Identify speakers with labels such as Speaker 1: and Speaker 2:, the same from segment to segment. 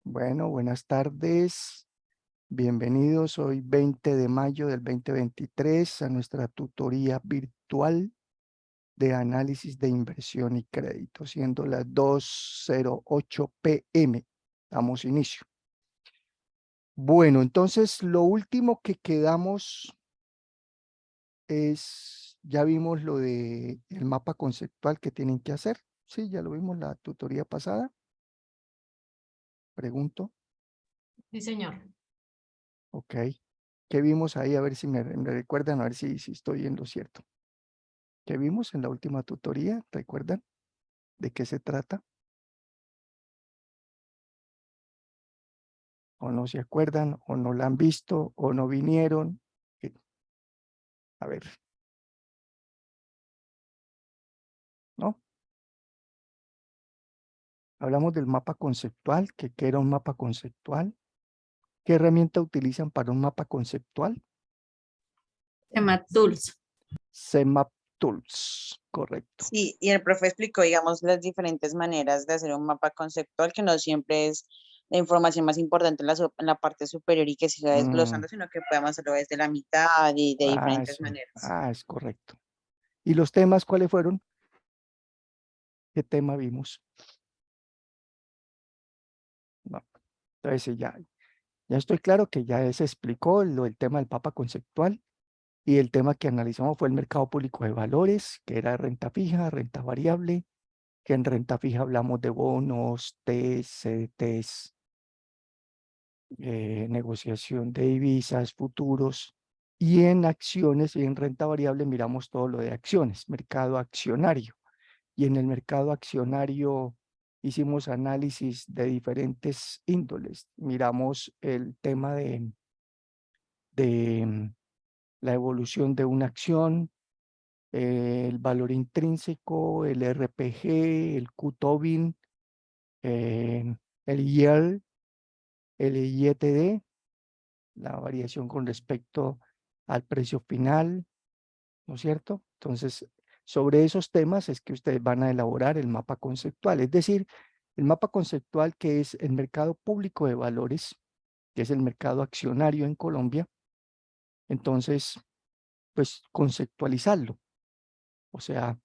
Speaker 1: Bueno, buenas tardes. Bienvenidos hoy 20 de mayo del 2023 a nuestra tutoría virtual de análisis de inversión y crédito, siendo las 2:08 p.m. Damos inicio. Bueno, entonces lo último que quedamos es, ya vimos lo de el mapa conceptual que tienen que hacer. Sí, ya lo vimos la tutoría pasada. Pregunto.
Speaker 2: Sí, señor.
Speaker 1: Ok. ¿Qué vimos ahí? A ver si me recuerdan, a ver si estoy en lo cierto. ¿Qué vimos en la última tutoría? ¿Recuerdan de qué se trata? ¿O no se acuerdan? ¿O no la han visto? ¿O no vinieron? A ver, ¿no? Hablamos del mapa conceptual, que qué era un mapa conceptual. ¿Qué herramienta utilizan para un mapa conceptual?
Speaker 2: Tema Tools.
Speaker 1: CMap Tools, correcto.
Speaker 3: Sí, y el profe explicó, digamos, las diferentes maneras de hacer un mapa conceptual, que no siempre es la información más importante en la parte superior y que siga
Speaker 1: Mm,
Speaker 3: desglosando, sino que podemos hacerlo desde la mitad y de diferentes
Speaker 1: sí.
Speaker 3: maneras.
Speaker 1: Es correcto. ¿Y los temas cuáles fueron? ¿Qué tema vimos? No. Entonces ya estoy claro que ya se explicó el tema del mapa conceptual. Y el tema que analizamos fue el mercado público de valores, que era renta fija, renta variable, que en renta fija hablamos de bonos, TES, CDTs, negociación de divisas, futuros, y en acciones y en renta variable miramos todo lo de acciones, mercado accionario. Y en el mercado accionario hicimos análisis de diferentes índoles. Miramos el tema de la evolución de una acción, el valor intrínseco, el RPG, el QTOBIN, el yield, el IETD, la variación con respecto al precio final, ¿no es cierto? Entonces, sobre esos temas es que ustedes van a elaborar el mapa conceptual, es decir, el mapa conceptual que es el mercado público de valores, que es el mercado accionario en Colombia. Entonces, pues conceptualizarlo, o sea,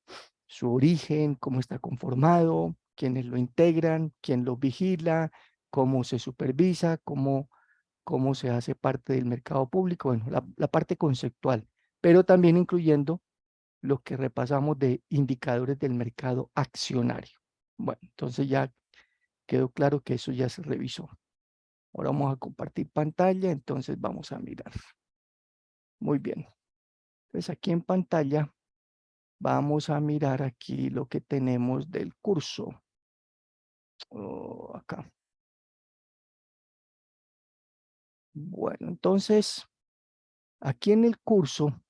Speaker 1: su origen, cómo está conformado, quiénes lo integran, quién lo vigila, cómo se supervisa, cómo se hace parte del mercado público, bueno, la parte conceptual, pero también incluyendo lo que repasamos de indicadores del mercado accionario. Bueno, entonces ya quedó claro que eso ya se revisó. Ahora vamos a compartir pantalla, entonces vamos a mirar. Muy bien. Entonces aquí en pantalla vamos a mirar aquí lo que tenemos del curso. Acá. Bueno, entonces, aquí en el curso,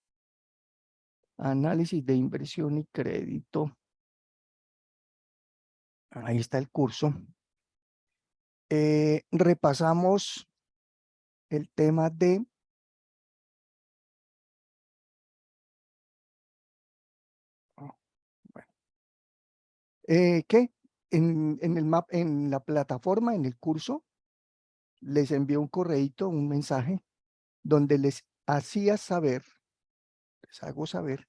Speaker 1: análisis de inversión y crédito, ahí está el curso. Repasamos el tema de bueno, ¿qué? En la plataforma, en el curso, les envió un correíto, un mensaje, donde les hacía saber, les hago saber,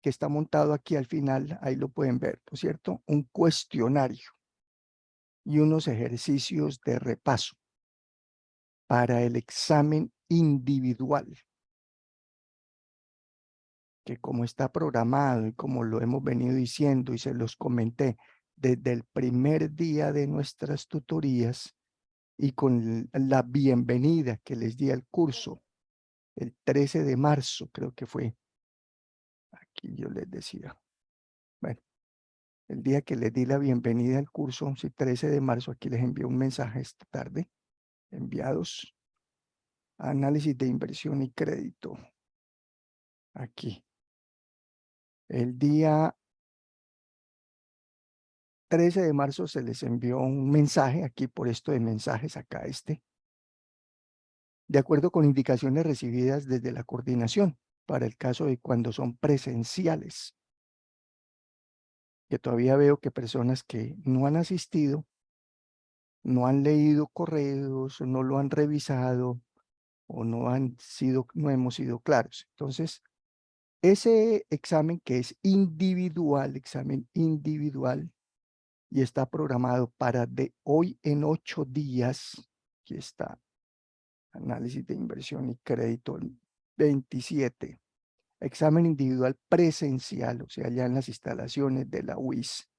Speaker 1: que está montado aquí al final, ahí lo pueden ver, ¿no es cierto? Un cuestionario y unos ejercicios de repaso para el examen individual, que como está programado y como lo hemos venido diciendo y se los comenté desde el primer día de nuestras tutorías y con la bienvenida que les di al curso el 13 de marzo, creo que fue, aquí yo les decía, bueno, el día que les di la bienvenida al curso, sí, 13 de marzo, aquí les envié un mensaje esta tarde, enviados, análisis de inversión y crédito, aquí. El día 13 de marzo se les envió un mensaje, aquí por esto de mensajes, acá de acuerdo con indicaciones recibidas desde la coordinación, para el caso de cuando son presenciales, que todavía veo que personas que no han asistido no han leído correos, o no lo han revisado, o no hemos sido claros. Entonces, ese examen que es individual, examen individual, y está programado para de hoy en 8 días, aquí está, análisis de inversión y crédito, el 27, examen individual presencial, o sea, ya en las instalaciones de la UIS.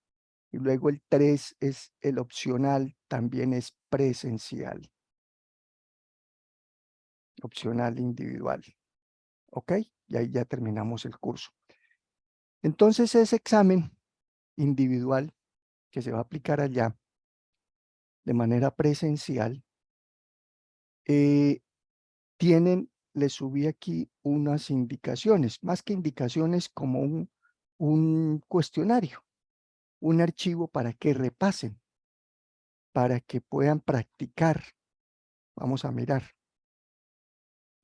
Speaker 1: Y luego el 3 es el opcional, también es presencial, opcional individual. ¿Ok? Y ahí ya terminamos el curso. Entonces, ese examen individual que se va a aplicar allá de manera presencial, le subí aquí unas indicaciones, más que indicaciones, como un cuestionario, un archivo para que repasen, para que puedan practicar. Vamos a mirar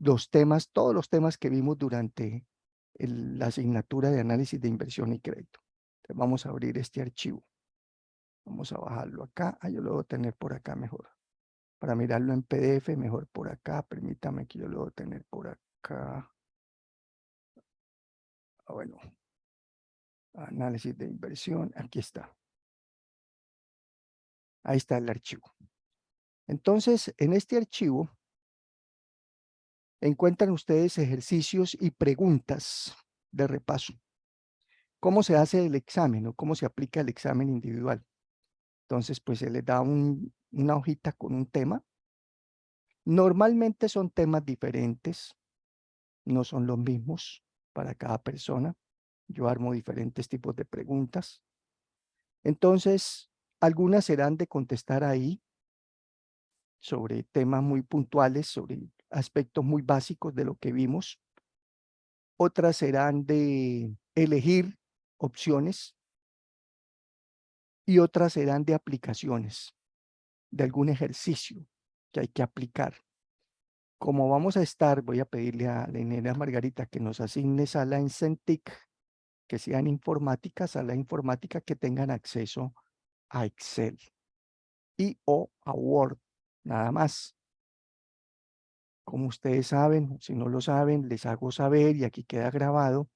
Speaker 1: los temas, todos los temas que vimos durante la asignatura de análisis de inversión y crédito. Entonces, vamos a abrir este archivo. Vamos a bajarlo acá. Yo lo voy a tener por acá mejor. Para mirarlo en PDF, mejor por acá. Permítame que yo lo voy a tener por acá. Bueno, análisis de inversión. Aquí está. Ahí está el archivo. Entonces, en este archivo encuentran ustedes ejercicios y preguntas de repaso. ¿Cómo se hace el examen o cómo se aplica el examen individual? Entonces, pues se les da una hojita con un tema. Normalmente son temas diferentes, no son los mismos para cada persona. Yo armo diferentes tipos de preguntas. Entonces, algunas serán de contestar ahí sobre temas muy puntuales, sobre aspectos muy básicos de lo que vimos. Otras serán de elegir opciones y otras serán de aplicaciones, de algún ejercicio que hay que aplicar. Como vamos a estar, voy a pedirle a la ingeniera Margarita que nos asigne sala en CENTIC, que sean informática, sala informática, que tengan acceso a Excel y o a Word, nada más. Como ustedes saben, si no lo saben, les hago saber y aquí queda grabado.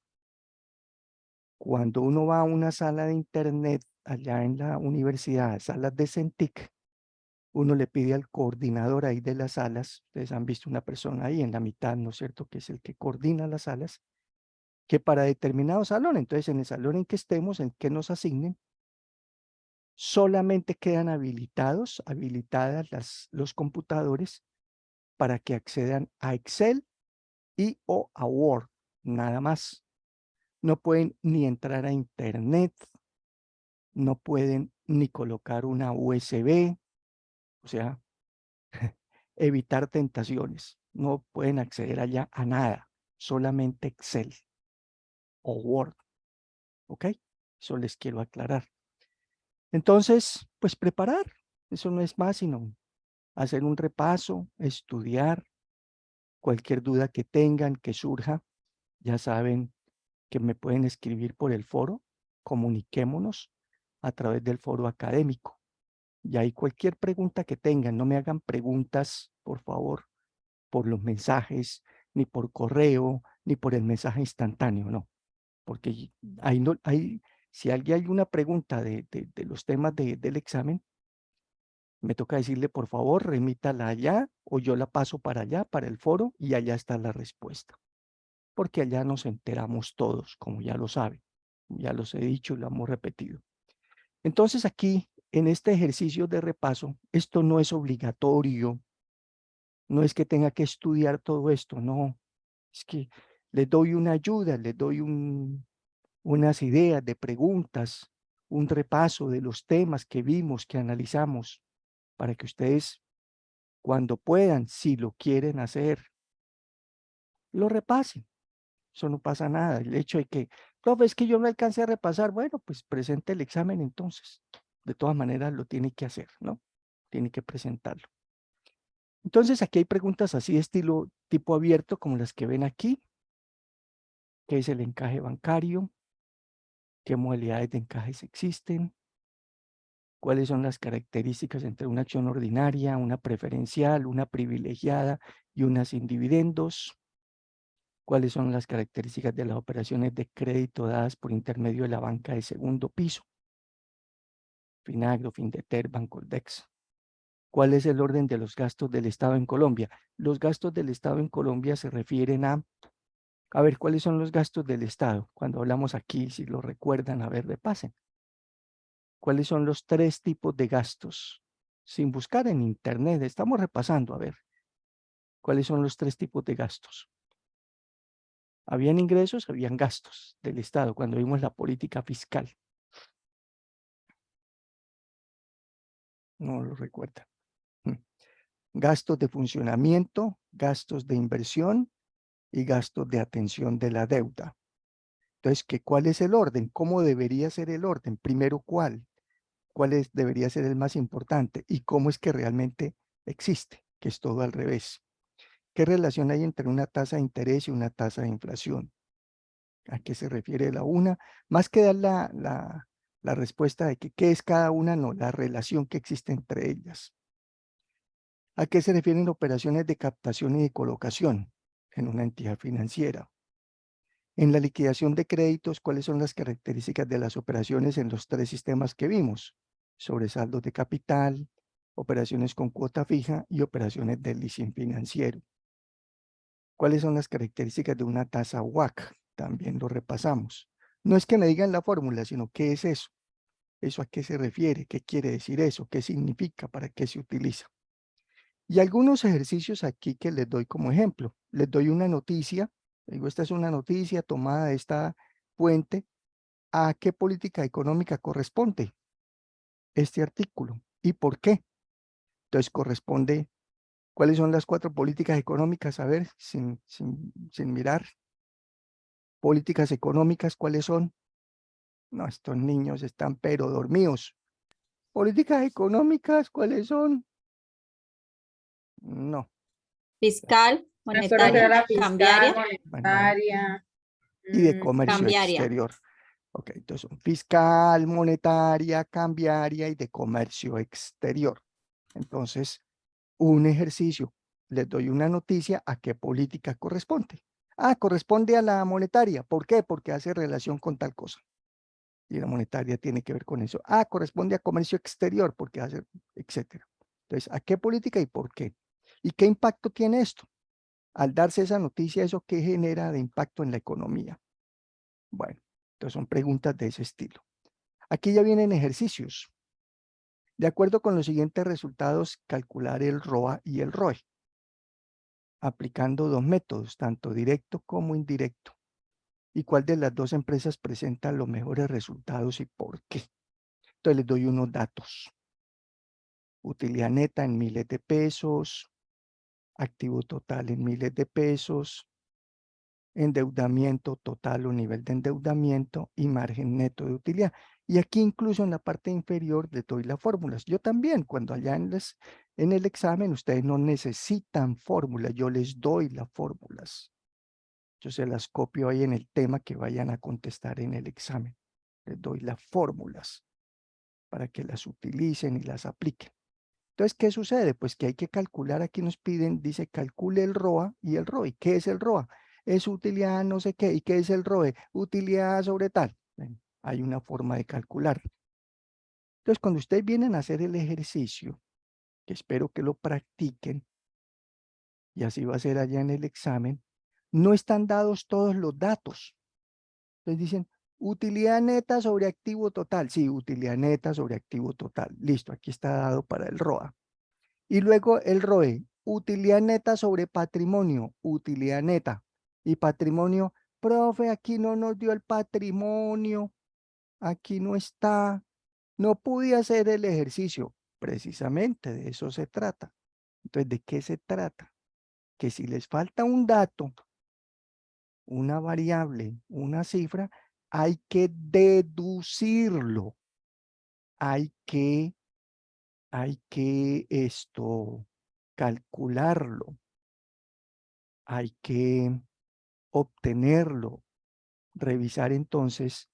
Speaker 1: Cuando uno va a una sala de internet allá en la universidad, salas de CENTIC, uno le pide al coordinador ahí de las salas, ustedes han visto una persona ahí en la mitad, ¿no es cierto?, que es el que coordina las salas, que para determinado salón, entonces en el salón en que estemos, en que nos asignen, solamente quedan habilitadas los computadores para que accedan a Excel y o a Word, nada más. No pueden ni entrar a Internet, no pueden ni colocar una USB, o sea, evitar tentaciones. No pueden acceder allá a nada, solamente Excel o Word, ¿ok? Eso les quiero aclarar. Entonces, pues preparar, eso no es más sino hacer un repaso, estudiar, cualquier duda que tengan, que surja, ya saben que me pueden escribir por el foro, comuniquémonos a través del foro académico. Y ahí cualquier pregunta que tengan, no me hagan preguntas, por favor, por los mensajes, ni por correo, ni por el mensaje instantáneo, no. Porque ahí no, si alguien hay una pregunta de los temas del examen, me toca decirle, por favor, remítala allá, o yo la paso para allá, para el foro, y allá está la respuesta. Porque allá nos enteramos todos, como ya lo saben. Ya los he dicho y lo hemos repetido. Entonces aquí, en este ejercicio de repaso, esto no es obligatorio, no es que tenga que estudiar todo esto, no. Es que les doy una ayuda, les doy unas ideas de preguntas, un repaso de los temas que vimos, que analizamos, para que ustedes, cuando puedan, si lo quieren hacer, lo repasen. Eso no pasa nada. El hecho de que, profe, es que yo no alcancé a repasar, bueno, pues presente el examen entonces. De todas maneras lo tiene que hacer, ¿no? Tiene que presentarlo. Entonces aquí hay preguntas así de estilo tipo abierto, como las que ven aquí. ¿Qué es el encaje bancario? ¿Qué modalidades de encajes existen? ¿Cuáles son las características entre una acción ordinaria, una preferencial, una privilegiada y una sin dividendos? ¿Cuáles son las características de las operaciones de crédito dadas por intermedio de la banca de segundo piso? Finagro, Findeter, Bancoldex. ¿Cuál es el orden de los gastos del Estado en Colombia? Los gastos del Estado en Colombia se refieren a ver, ¿cuáles son los gastos del Estado? Cuando hablamos aquí, si lo recuerdan, a ver, repasen. ¿Cuáles son los 3 tipos de gastos? Sin buscar en internet, estamos repasando, a ver, ¿cuáles son los 3 tipos de gastos? Habían ingresos, habían gastos del Estado cuando vimos la política fiscal. No lo recuerdan. Gastos de funcionamiento, gastos de inversión y gastos de atención de la deuda. Entonces, ¿cuál es el orden? ¿Cómo debería ser el orden? Primero, ¿cuál? Debería ser el más importante? ¿Y cómo es que realmente existe? Que es todo al revés. ¿Qué relación hay entre una tasa de interés y una tasa de inflación? ¿A qué se refiere la una? Más que dar la respuesta de que qué es cada una, no, la relación que existe entre ellas. ¿A qué se refieren operaciones de captación y de colocación en una entidad financiera? En la liquidación de créditos, ¿cuáles son las características de las operaciones en los 3 sistemas que vimos? Sobresaldos de capital, operaciones con cuota fija y operaciones de leasing financiero. ¿Cuáles son las características de una tasa WACC? También lo repasamos. No es que me digan la fórmula, sino qué es eso. ¿Eso a qué se refiere? ¿Qué quiere decir eso? ¿Qué significa? ¿Para qué se utiliza? Y algunos ejercicios aquí que les doy como ejemplo. Les doy una noticia. Digo, esta es una noticia tomada de esta fuente. ¿A qué política económica corresponde este artículo? ¿Y por qué? Entonces corresponde, ¿cuáles son las 4 políticas económicas? A ver, sin mirar. Políticas económicas, ¿cuáles son? No, estos niños están pero dormidos. Políticas económicas, ¿cuáles son? No.
Speaker 2: Fiscal,
Speaker 4: Me acuerdo que era
Speaker 2: monetaria,
Speaker 4: la fiscal,
Speaker 2: cambiaria,
Speaker 4: monetaria.
Speaker 1: Y de comercio
Speaker 2: cambiaria.
Speaker 1: exterior. Ok, entonces son fiscal, monetaria, cambiaria y de comercio exterior. Entonces, un ejercicio. Les doy una noticia a qué política corresponde. Ah, corresponde a la monetaria. ¿Por qué? Porque hace relación con tal cosa. Y la monetaria tiene que ver con eso. Ah, corresponde a comercio exterior, porque hace, etcétera. Entonces, ¿a qué política y por qué? ¿Y qué impacto tiene esto? Al darse esa noticia, ¿eso qué genera de impacto en la economía? Bueno, entonces son preguntas de ese estilo. Aquí ya vienen ejercicios. De acuerdo con los siguientes resultados, calcular el ROA y el ROE, aplicando 2 métodos, tanto directo como indirecto. ¿Y cuál de las 2 empresas presenta los mejores resultados y por qué? Entonces les doy unos datos. Utilidad neta en miles de pesos, activo total en miles de pesos, endeudamiento total o nivel de endeudamiento y margen neto de utilidad. Y aquí incluso en la parte inferior les doy las fórmulas. Yo también, cuando allá en el examen, ustedes no necesitan fórmulas, yo les doy las fórmulas. Yo se las copio ahí en el tema que vayan a contestar en el examen. Les doy las fórmulas para que las utilicen y las apliquen. Entonces, ¿qué sucede? Pues que hay que calcular, aquí nos piden, dice, calcule el ROA y el ROE. ¿Qué es el ROA? Es utilidad no sé qué. ¿Y qué es el ROE? Utilidad sobre tal. Bueno, hay una forma de calcular. Entonces, cuando ustedes vienen a hacer el ejercicio, que espero que lo practiquen, y así va a ser allá en el examen, no están dados todos los datos. Entonces dicen, utilidad neta sobre activo total. Sí, utilidad neta sobre activo total. Listo, aquí está dado para el ROA. Y luego el ROE, utilidad neta sobre patrimonio, utilidad neta. Y patrimonio, profe, aquí no nos dio el patrimonio, aquí no está. No pude hacer el ejercicio. Precisamente de eso se trata. Entonces, ¿de qué se trata? Que si les falta un dato, una variable, una cifra, hay que deducirlo. Hay que calcularlo. Hay que obtenerlo, revisar entonces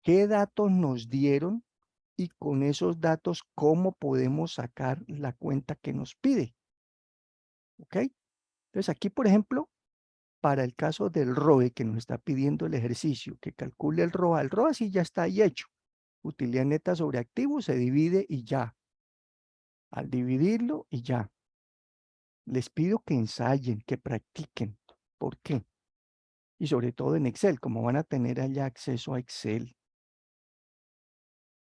Speaker 1: qué datos nos dieron y con esos datos, ¿cómo podemos sacar la cuenta que nos pide? ¿Ok? Entonces aquí, por ejemplo, para el caso del ROE que nos está pidiendo el ejercicio, que calcule el ROA sí ya está ahí hecho. Utilidad neta sobre activo se divide y ya. Al dividirlo y ya. Les pido que ensayen, que practiquen. ¿Por qué? Y sobre todo en Excel, como van a tener allá acceso a Excel.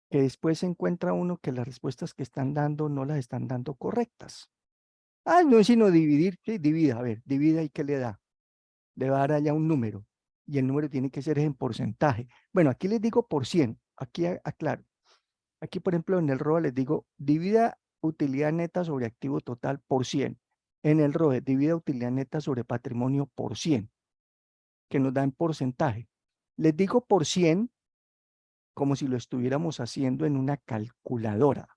Speaker 1: Que después se encuentra uno que las respuestas que están dando no las están dando correctas. Ah, no es sino dividir, sí, divida, a ver, divida y ¿qué le da? Le va a dar allá un número y el número tiene que ser en porcentaje. Bueno, aquí les digo por 100, aquí aclaro. Aquí, por ejemplo, en el ROA les digo, divida utilidad neta sobre activo total por 100. En el ROE, divida utilidad neta sobre patrimonio por 100, que nos da en porcentaje. Les digo por 100 como si lo estuviéramos haciendo en una calculadora.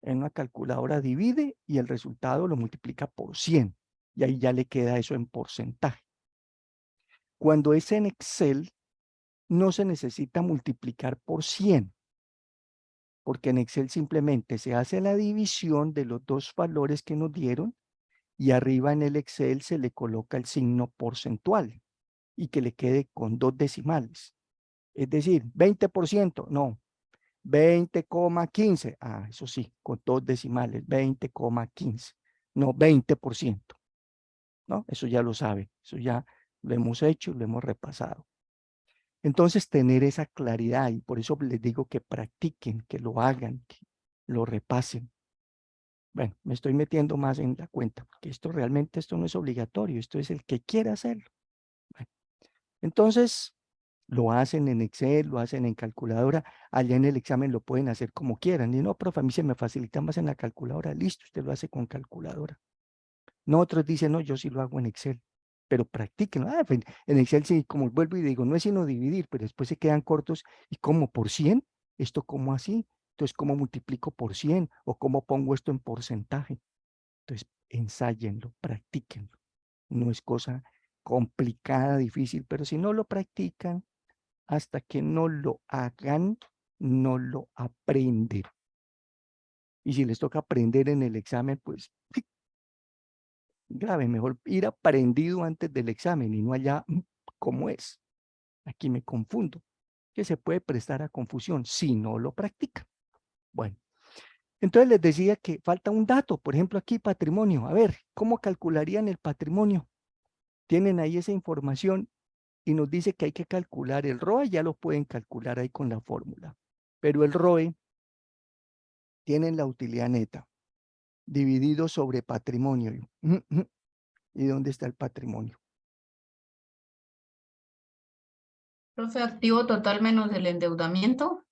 Speaker 1: En una calculadora divide y el resultado lo multiplica por 100 y ahí ya le queda eso en porcentaje. Cuando es en Excel, no se necesita multiplicar por 100, porque en Excel simplemente se hace la división de los dos valores que nos dieron y arriba en el Excel se le coloca el signo porcentual y que le quede con 2 decimales. Es decir, 20%, no, 20,15. Ah, eso sí, con 2 decimales, 20,15. No, 20%. ¿No? Eso ya lo sabe, eso ya lo hemos hecho, lo hemos repasado. Entonces, tener esa claridad y por eso les digo que practiquen, que lo hagan, que lo repasen. Bueno, me estoy metiendo más en la cuenta, porque esto no es obligatorio, esto es el que quiera hacerlo. Bueno, entonces, lo hacen en Excel, lo hacen en calculadora, allá en el examen lo pueden hacer como quieran. Y no, profe, a mí se me facilita más en la calculadora, listo, usted lo hace con calculadora. No, otros dicen, no, yo sí lo hago en Excel, pero practíquenlo. Ah, pues, en Excel sí, como vuelvo y digo, no es sino dividir, pero después se quedan cortos. ¿Y cómo? ¿Por 100? ¿Esto cómo así? Entonces, ¿cómo multiplico por 100? ¿O cómo pongo esto en porcentaje? Entonces, ensáyenlo, practíquenlo. No es cosa complicada, difícil, pero si no lo practican, hasta que no lo hagan, no lo aprenden. Y si les toca aprender en el examen, pues grave, mejor ir aprendido antes del examen y no allá cómo es. Aquí me confundo, que se puede prestar a confusión si no lo practican. Bueno, entonces les decía que falta un dato, por ejemplo aquí patrimonio. A ver, ¿cómo calcularían el patrimonio? Tienen ahí esa información y nos dice que hay que calcular el ROE, ya lo pueden calcular ahí con la fórmula. Pero el ROE tienen la utilidad neta dividido sobre patrimonio. ¿Y dónde está el patrimonio?
Speaker 2: Profe, activo total menos el endeudamiento.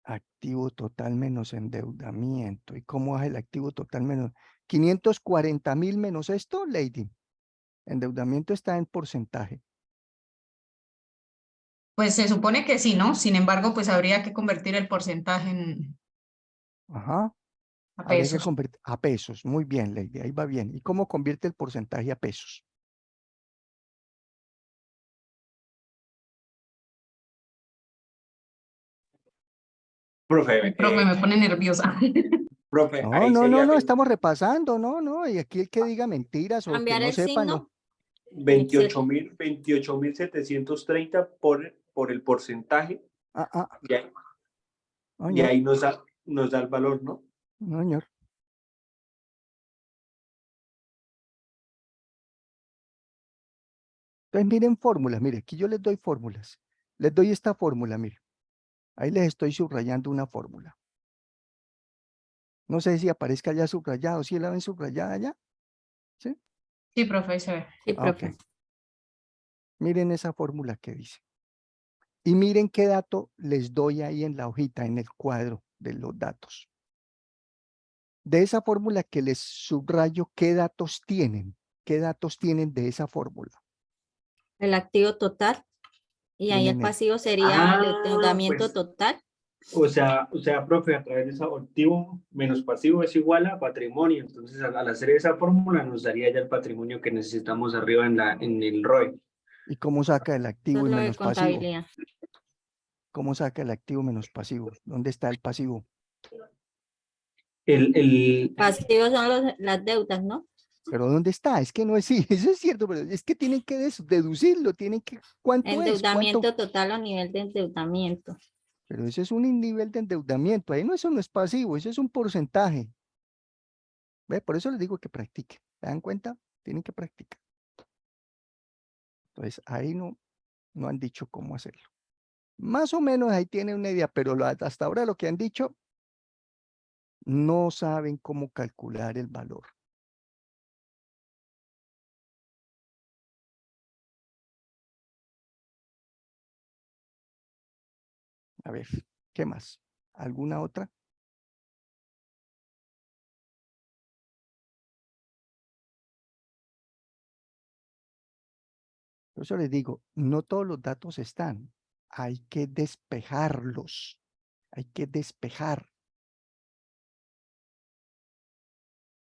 Speaker 1: Activo total menos endeudamiento. ¿Y cómo es el activo total menos? 540.000 menos esto, Lady. Endeudamiento está en porcentaje.
Speaker 2: Pues se supone que sí, ¿no? Sin embargo, pues habría que convertir el porcentaje
Speaker 1: Ajá.
Speaker 2: a
Speaker 1: Habría que
Speaker 2: pesos.
Speaker 1: convertir a pesos. Muy bien, Lady. Ahí va bien. ¿Y cómo convierte el porcentaje a pesos?
Speaker 4: Profe,
Speaker 2: Profe, me pone nerviosa.
Speaker 4: profe,
Speaker 1: No,
Speaker 4: ahí
Speaker 1: no, no,
Speaker 4: sería
Speaker 1: no. Estamos repasando. No, no. Y aquí el que diga mentiras o que
Speaker 5: Cambiar
Speaker 1: no
Speaker 5: el
Speaker 1: sepa, no.
Speaker 5: signo en Excel.
Speaker 4: 28.730 por el porcentaje,
Speaker 1: Ah, ah.
Speaker 4: y ahí,
Speaker 1: No,
Speaker 4: y
Speaker 1: señor.
Speaker 4: ahí nos da el valor, ¿no?
Speaker 1: No, señor. Entonces miren fórmulas. Mire, aquí yo les doy fórmulas. Les doy esta fórmula, mire. Ahí les estoy subrayando una fórmula. No sé si aparezca ya subrayado. ¿Sí la ven subrayada ya? ¿Sí?
Speaker 2: Sí, profe, ahí se ve.
Speaker 5: Sí,
Speaker 1: Ah, ok.
Speaker 5: profe.
Speaker 1: Miren esa fórmula que dice. Y miren qué dato les doy ahí en la hojita, en el cuadro de los datos. De esa fórmula que les subrayo, ¿qué datos tienen? ¿Qué datos tienen de esa fórmula?
Speaker 5: El activo total. Y ahí el
Speaker 1: Tienen el
Speaker 5: pasivo sería el endeudamiento
Speaker 4: Pues,
Speaker 5: total.
Speaker 4: profe, a través de ese activo menos pasivo es igual a patrimonio. Entonces, al hacer esa fórmula, nos daría ya el patrimonio que necesitamos arriba en el ROE.
Speaker 1: ¿Y cómo saca el
Speaker 5: Eso
Speaker 1: activo
Speaker 5: es
Speaker 1: y
Speaker 5: lo de
Speaker 1: menos pasivo?
Speaker 5: contabilidad.
Speaker 1: ¿Cómo saca el activo menos pasivo? ¿Dónde está el pasivo?
Speaker 5: Pasivos son las deudas, ¿no?
Speaker 1: Pero ¿dónde está? Es que no es, sí, eso es cierto, pero es que tienen que deducirlo, tienen que, ¿cuánto es? ¿Cuánto?
Speaker 5: Endeudamiento total o nivel de endeudamiento.
Speaker 1: Pero ese es un nivel de endeudamiento, ahí no, eso no es pasivo, eso es un porcentaje. ¿Ve? Por eso les digo que practiquen, ¿se dan cuenta? Tienen que practicar. Entonces, ahí no han dicho cómo hacerlo. Más o menos ahí tienen una idea, pero hasta ahora lo que han dicho, no saben cómo calcular el valor. A ver, ¿qué más? ¿Alguna otra? Por eso les digo, no todos los datos están. Hay que despejarlos. Hay que despejar.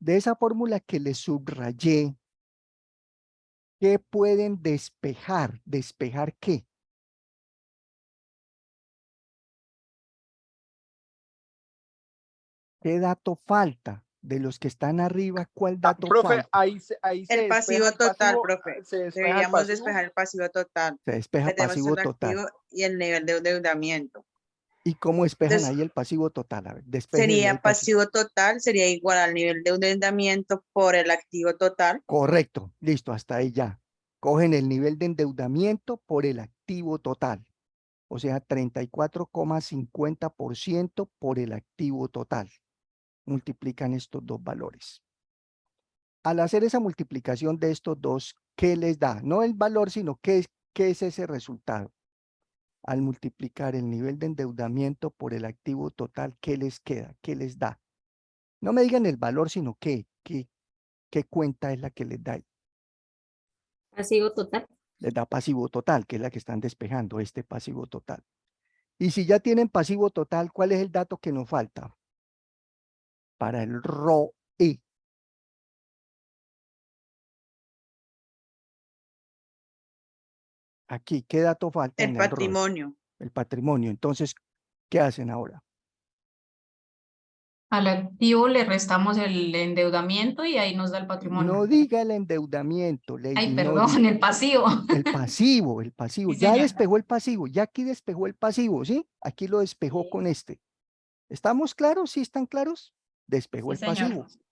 Speaker 1: De esa fórmula que les subrayé, ¿qué pueden despejar? ¿Despejar qué? ¿Qué dato falta? De los que están arriba, ¿cuál dato
Speaker 6: Profe,
Speaker 1: falta?
Speaker 6: ahí se
Speaker 3: El pasivo
Speaker 6: despeja el
Speaker 3: total,
Speaker 6: pasivo,
Speaker 3: profe.
Speaker 6: se despeja el
Speaker 3: Deberíamos
Speaker 6: pasivo.
Speaker 3: despejar el pasivo total.
Speaker 1: Se despeja
Speaker 3: Que tenemos
Speaker 1: pasivo
Speaker 3: el
Speaker 1: total.
Speaker 3: activo y el nivel de endeudamiento.
Speaker 1: ¿Y cómo despejan
Speaker 3: Entonces,
Speaker 1: ahí el pasivo total? A ver, despéjenme
Speaker 3: sería
Speaker 1: el pasivo.
Speaker 3: pasivo total, sería igual al nivel de endeudamiento por el activo total.
Speaker 1: Correcto, listo, hasta ahí ya. Cogen el nivel de endeudamiento por el activo total. O sea, 34,50% por el activo total. Multiplican estos dos valores. Al hacer esa multiplicación de estos dos, ¿qué les da? No el valor, sino qué es ese resultado. Al multiplicar el nivel de endeudamiento por el activo total, ¿qué les queda? ¿Qué les da? No me digan el valor, sino qué cuenta es la que les da.
Speaker 5: Pasivo total.
Speaker 1: Les da pasivo total, que es la que están despejando, este pasivo total. Y si ya tienen pasivo total, ¿cuál es el dato que nos falta? Para el ROE. Aquí, ¿qué dato falta
Speaker 3: El
Speaker 1: en el ROE?
Speaker 3: patrimonio.
Speaker 1: El patrimonio. Entonces, ¿qué hacen ahora?
Speaker 2: Al activo le restamos el endeudamiento y ahí nos da el patrimonio.
Speaker 1: No diga el endeudamiento,
Speaker 2: Ay,
Speaker 1: Lady, no
Speaker 2: perdón, el pasivo.
Speaker 1: el pasivo, el pasivo.
Speaker 2: Sí,
Speaker 1: Ya
Speaker 2: señora.
Speaker 1: despejó el pasivo, ya aquí despejó el pasivo, ¿sí? Aquí lo despejó con este. ¿Estamos claros? ¿Sí están claros? Despejó
Speaker 2: Sí,
Speaker 1: el
Speaker 2: señor.
Speaker 1: pasivo.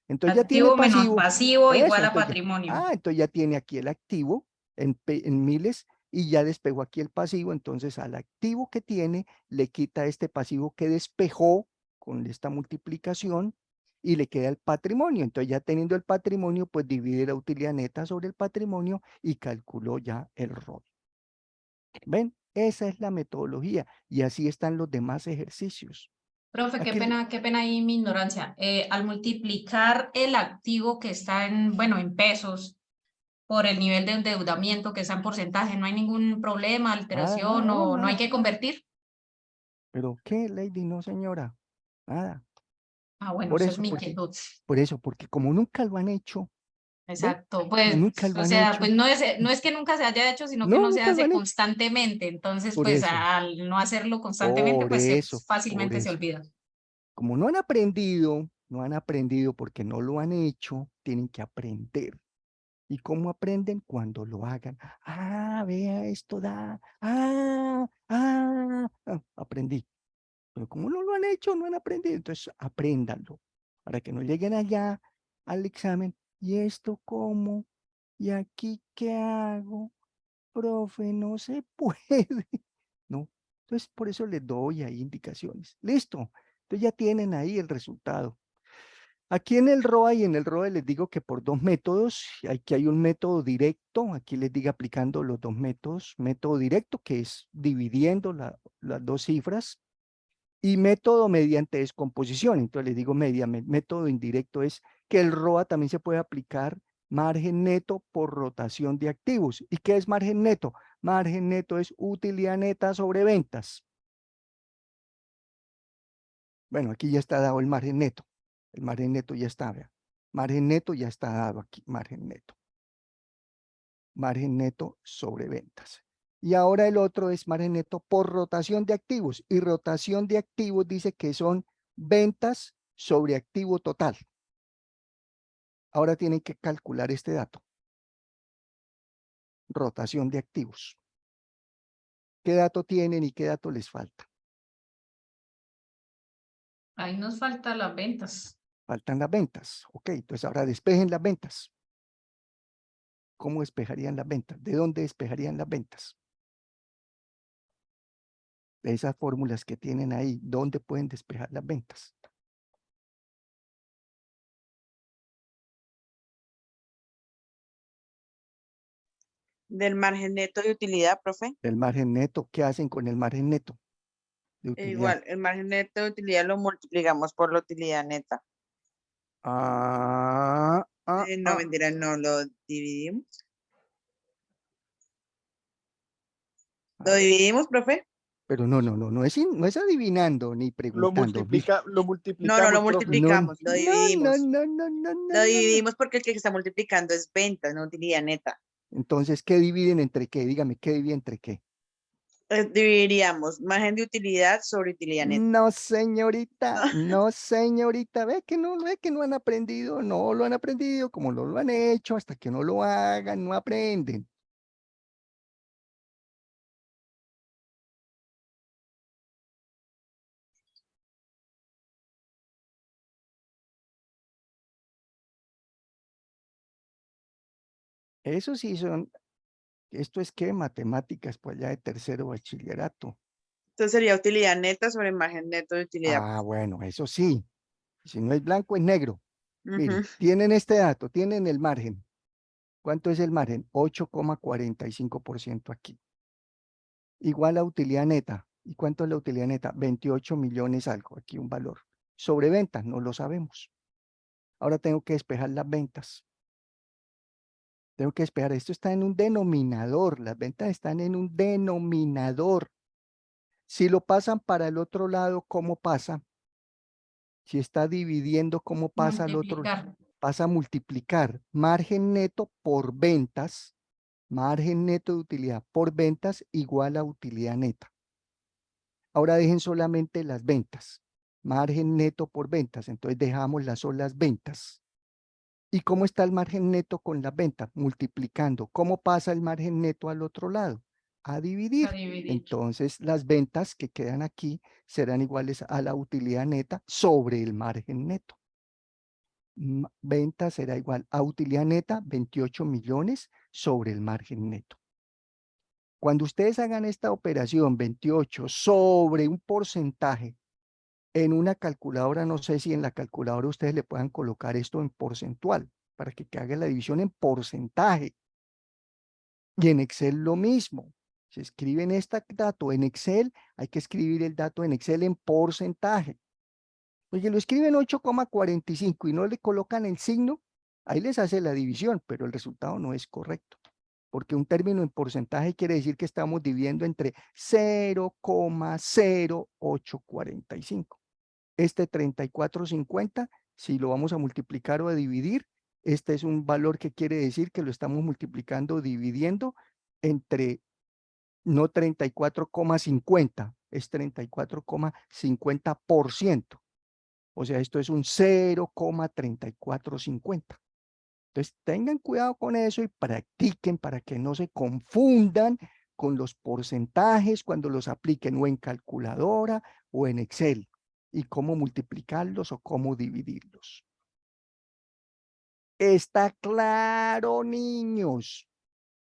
Speaker 1: Entonces ya tiene
Speaker 2: Activo menos
Speaker 1: pasivo.
Speaker 2: pasivo
Speaker 1: Eso,
Speaker 2: igual a
Speaker 1: entonces
Speaker 2: patrimonio.
Speaker 1: entonces ya tiene aquí el activo en miles y ya despejó aquí el pasivo. Entonces al activo que tiene le quita este pasivo que despejó con esta multiplicación y le queda el patrimonio. Entonces ya teniendo el patrimonio, pues divide la utilidad neta sobre el patrimonio y calculó ya el ROE. ¿Ven? Esa es la metodología y así están los demás ejercicios.
Speaker 2: Profe,
Speaker 1: Aquí,
Speaker 2: qué pena ahí mi ignorancia. Al multiplicar el activo que está en pesos por el nivel de endeudamiento que está en porcentaje, ¿no hay ningún problema, alteración o no hay que convertir?
Speaker 1: ¿Pero qué, Lady? No, señora. Nada.
Speaker 2: Ah, bueno,
Speaker 1: Por
Speaker 2: esa es
Speaker 1: eso,
Speaker 2: mi inquietud.
Speaker 1: porque como nunca lo han hecho, ¿ve?
Speaker 2: Exacto,
Speaker 1: Como
Speaker 2: pues,
Speaker 1: nunca lo
Speaker 2: o
Speaker 1: han
Speaker 2: sea,
Speaker 1: hecho.
Speaker 2: pues no es que nunca se haya hecho, sino que
Speaker 1: No,
Speaker 2: no se
Speaker 1: nunca lo
Speaker 2: hace
Speaker 1: han hecho.
Speaker 2: constantemente. Entonces,
Speaker 1: Por
Speaker 2: pues
Speaker 1: eso,
Speaker 2: al no hacerlo constantemente,
Speaker 1: por
Speaker 2: pues
Speaker 1: eso, por
Speaker 2: fácilmente se
Speaker 1: eso.
Speaker 2: olvida.
Speaker 1: Como no han aprendido porque no lo han hecho, tienen que aprender. ¿Y cómo aprenden? Cuando lo hagan. Ah, vea, esto da. Aprendí. Pero como no lo han hecho, no han aprendido, entonces apréndanlo. Para que no lleguen allá al examen. ¿Y esto cómo? ¿Y aquí qué hago? Profe, no se puede. No. Entonces, por eso les doy ahí indicaciones. Listo. Entonces ya tienen ahí el resultado. Aquí en el ROA y en el ROE les digo que por dos métodos, aquí hay un método directo, aquí les digo aplicando los dos métodos, método directo que es dividiendo las dos cifras y método mediante descomposición. Entonces les digo método indirecto es que el ROA también se puede aplicar margen neto por rotación de activos. ¿Y qué es margen neto? Margen neto es utilidad neta sobre ventas. Bueno, aquí ya está dado el margen neto. El margen neto ya está, vea. Margen neto ya está dado aquí, margen neto. Margen neto sobre ventas. Y ahora el otro es margen neto por rotación de activos. Y rotación de activos dice que son ventas sobre activo total. Ahora tienen que calcular este dato. Rotación de activos. ¿Qué dato tienen y qué dato les falta?
Speaker 2: Ahí nos faltan las ventas.
Speaker 1: Faltan las ventas. Ok, entonces ahora despejen las ventas. ¿Cómo despejarían las ventas? ¿De dónde despejarían las ventas? De esas fórmulas que tienen ahí, ¿dónde pueden despejar las ventas?
Speaker 3: Del margen neto de utilidad, profe.
Speaker 1: El margen neto, ¿qué hacen con el margen neto de utilidad?
Speaker 3: Igual, el margen neto de utilidad lo multiplicamos por la utilidad neta. No, mentira, no lo dividimos. ¿Lo dividimos, profe?
Speaker 1: Pero no es adivinando ni
Speaker 4: Lo
Speaker 1: preguntando.
Speaker 3: No,
Speaker 4: multiplicamos,
Speaker 3: no lo
Speaker 4: profe.
Speaker 3: multiplicamos, lo dividimos.
Speaker 1: No.
Speaker 3: Lo dividimos porque el que está multiplicando es ventas, no utilidad neta.
Speaker 1: Entonces, ¿qué dividen entre qué? Dígame, ¿qué divide entre qué?
Speaker 3: Dividiríamos margen de utilidad sobre utilidad neta.
Speaker 1: No, señorita, no, señorita, ve que no han aprendido, no lo han aprendido, como no lo han hecho, hasta que no lo hagan, no aprenden. Eso sí esto es que matemáticas, pues ya de tercero bachillerato.
Speaker 3: Entonces sería utilidad neta sobre margen neto de utilidad.
Speaker 1: Ah, bueno, eso sí. Si no es blanco, es negro. Miren,
Speaker 3: Ujú.
Speaker 1: tienen este dato, tienen el margen. ¿Cuánto es el margen? 8,45% aquí. Igual a utilidad neta. ¿Y cuánto es la utilidad neta? 28 millones algo, aquí un valor. Sobre ventas, no lo sabemos. Ahora tengo que despejar las ventas. Tengo que despejar, esto está en un denominador, las ventas están en un denominador. Si lo pasan para el otro lado, ¿cómo pasa? Si está dividiendo, ¿cómo pasa al otro?
Speaker 2: Multiplicar.
Speaker 1: Pasa a multiplicar margen neto por ventas, margen neto de utilidad por ventas igual a utilidad neta. Ahora dejen solamente las ventas, margen neto por ventas, entonces dejamos las solas ventas. ¿Y cómo está el margen neto con las ventas? Multiplicando. ¿Cómo pasa el margen neto al otro lado? A dividir.
Speaker 2: A dividir.
Speaker 1: Entonces las ventas que quedan aquí serán iguales a la utilidad neta sobre el margen neto. Venta será igual a utilidad neta 28 millones sobre el margen neto. Cuando ustedes hagan esta operación 28 sobre un porcentaje en una calculadora, no sé si en la calculadora ustedes le puedan colocar esto en porcentual para que haga la división en porcentaje. Y en Excel lo mismo. Si escriben este dato en Excel, hay que escribir el dato en Excel en porcentaje. Oye, lo escriben 8,45 y no le colocan el signo, ahí les hace la división, pero el resultado no es correcto. Porque un término en porcentaje quiere decir que estamos dividiendo entre 0,0845. Este 3450, si lo vamos a multiplicar o a dividir, este es un valor que quiere decir que lo estamos multiplicando o dividiendo entre no 34,50, es 34,50%. O sea, esto es un 0,3450. Entonces, tengan cuidado con eso y practiquen para que no se confundan con los porcentajes cuando los apliquen o en calculadora o en Excel y cómo multiplicarlos o cómo dividirlos. ¿Está claro, niños?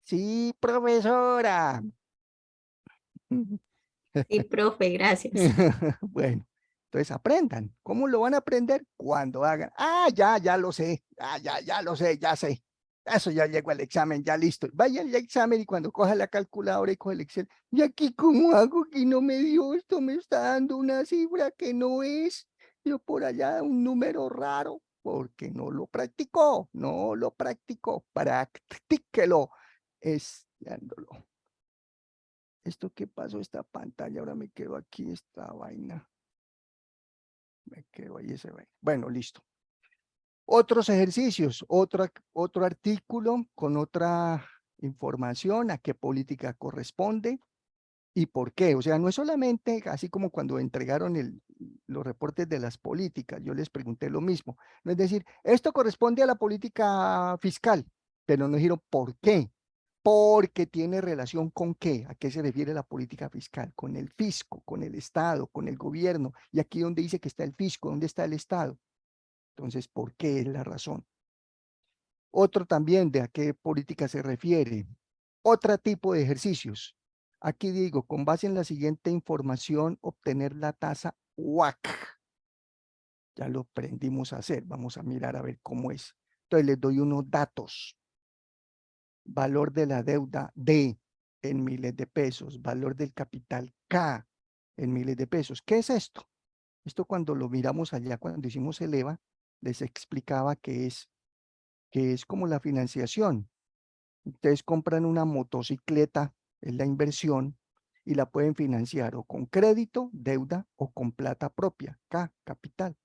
Speaker 1: Sí, profesora.
Speaker 5: Sí, profe, gracias.
Speaker 1: Bueno, entonces aprendan. ¿Cómo lo van a aprender? Cuando hagan. Ah, ya lo sé. Ya lo sé, ya sé. Eso ya llegó al examen, ya listo. Vaya al examen y cuando coja la calculadora y coja el Excel. ¿Y aquí cómo hago que no me dio esto? Me está dando una cifra que no es. Yo por allá un número raro, porque no lo practicó, no lo practicó. Practíquelo. Estudiándolo. ¿Esto qué pasó? Esta pantalla, ahora me quedo aquí, esta vaina. Me quedo ahí ese vaina. Bueno, listo. Otros ejercicios, otro artículo con otra información, a qué política corresponde y por qué. O sea, no es solamente así como cuando entregaron los reportes de las políticas, yo les pregunté lo mismo. No es decir, esto corresponde a la política fiscal, pero no dijeron por qué. Porque tiene relación con qué, a qué se refiere la política fiscal, con el fisco, con el Estado, con el gobierno. Y aquí donde dice que está el fisco, ¿dónde está el Estado? Entonces, ¿por qué es la razón? Otro también de a qué política se refiere. Otro tipo de ejercicios. Aquí digo, con base en la siguiente información, obtener la tasa WACC. Ya lo aprendimos a hacer. Vamos a mirar a ver cómo es. Entonces les doy unos datos. Valor de la deuda D en miles de pesos. Valor del capital K en miles de pesos. ¿Qué es esto? Esto cuando lo miramos allá, cuando hicimos el EVA, les explicaba que es como la financiación. Ustedes compran una motocicleta, es la inversión, y la pueden financiar o con crédito, deuda, o con plata propia, K, capital.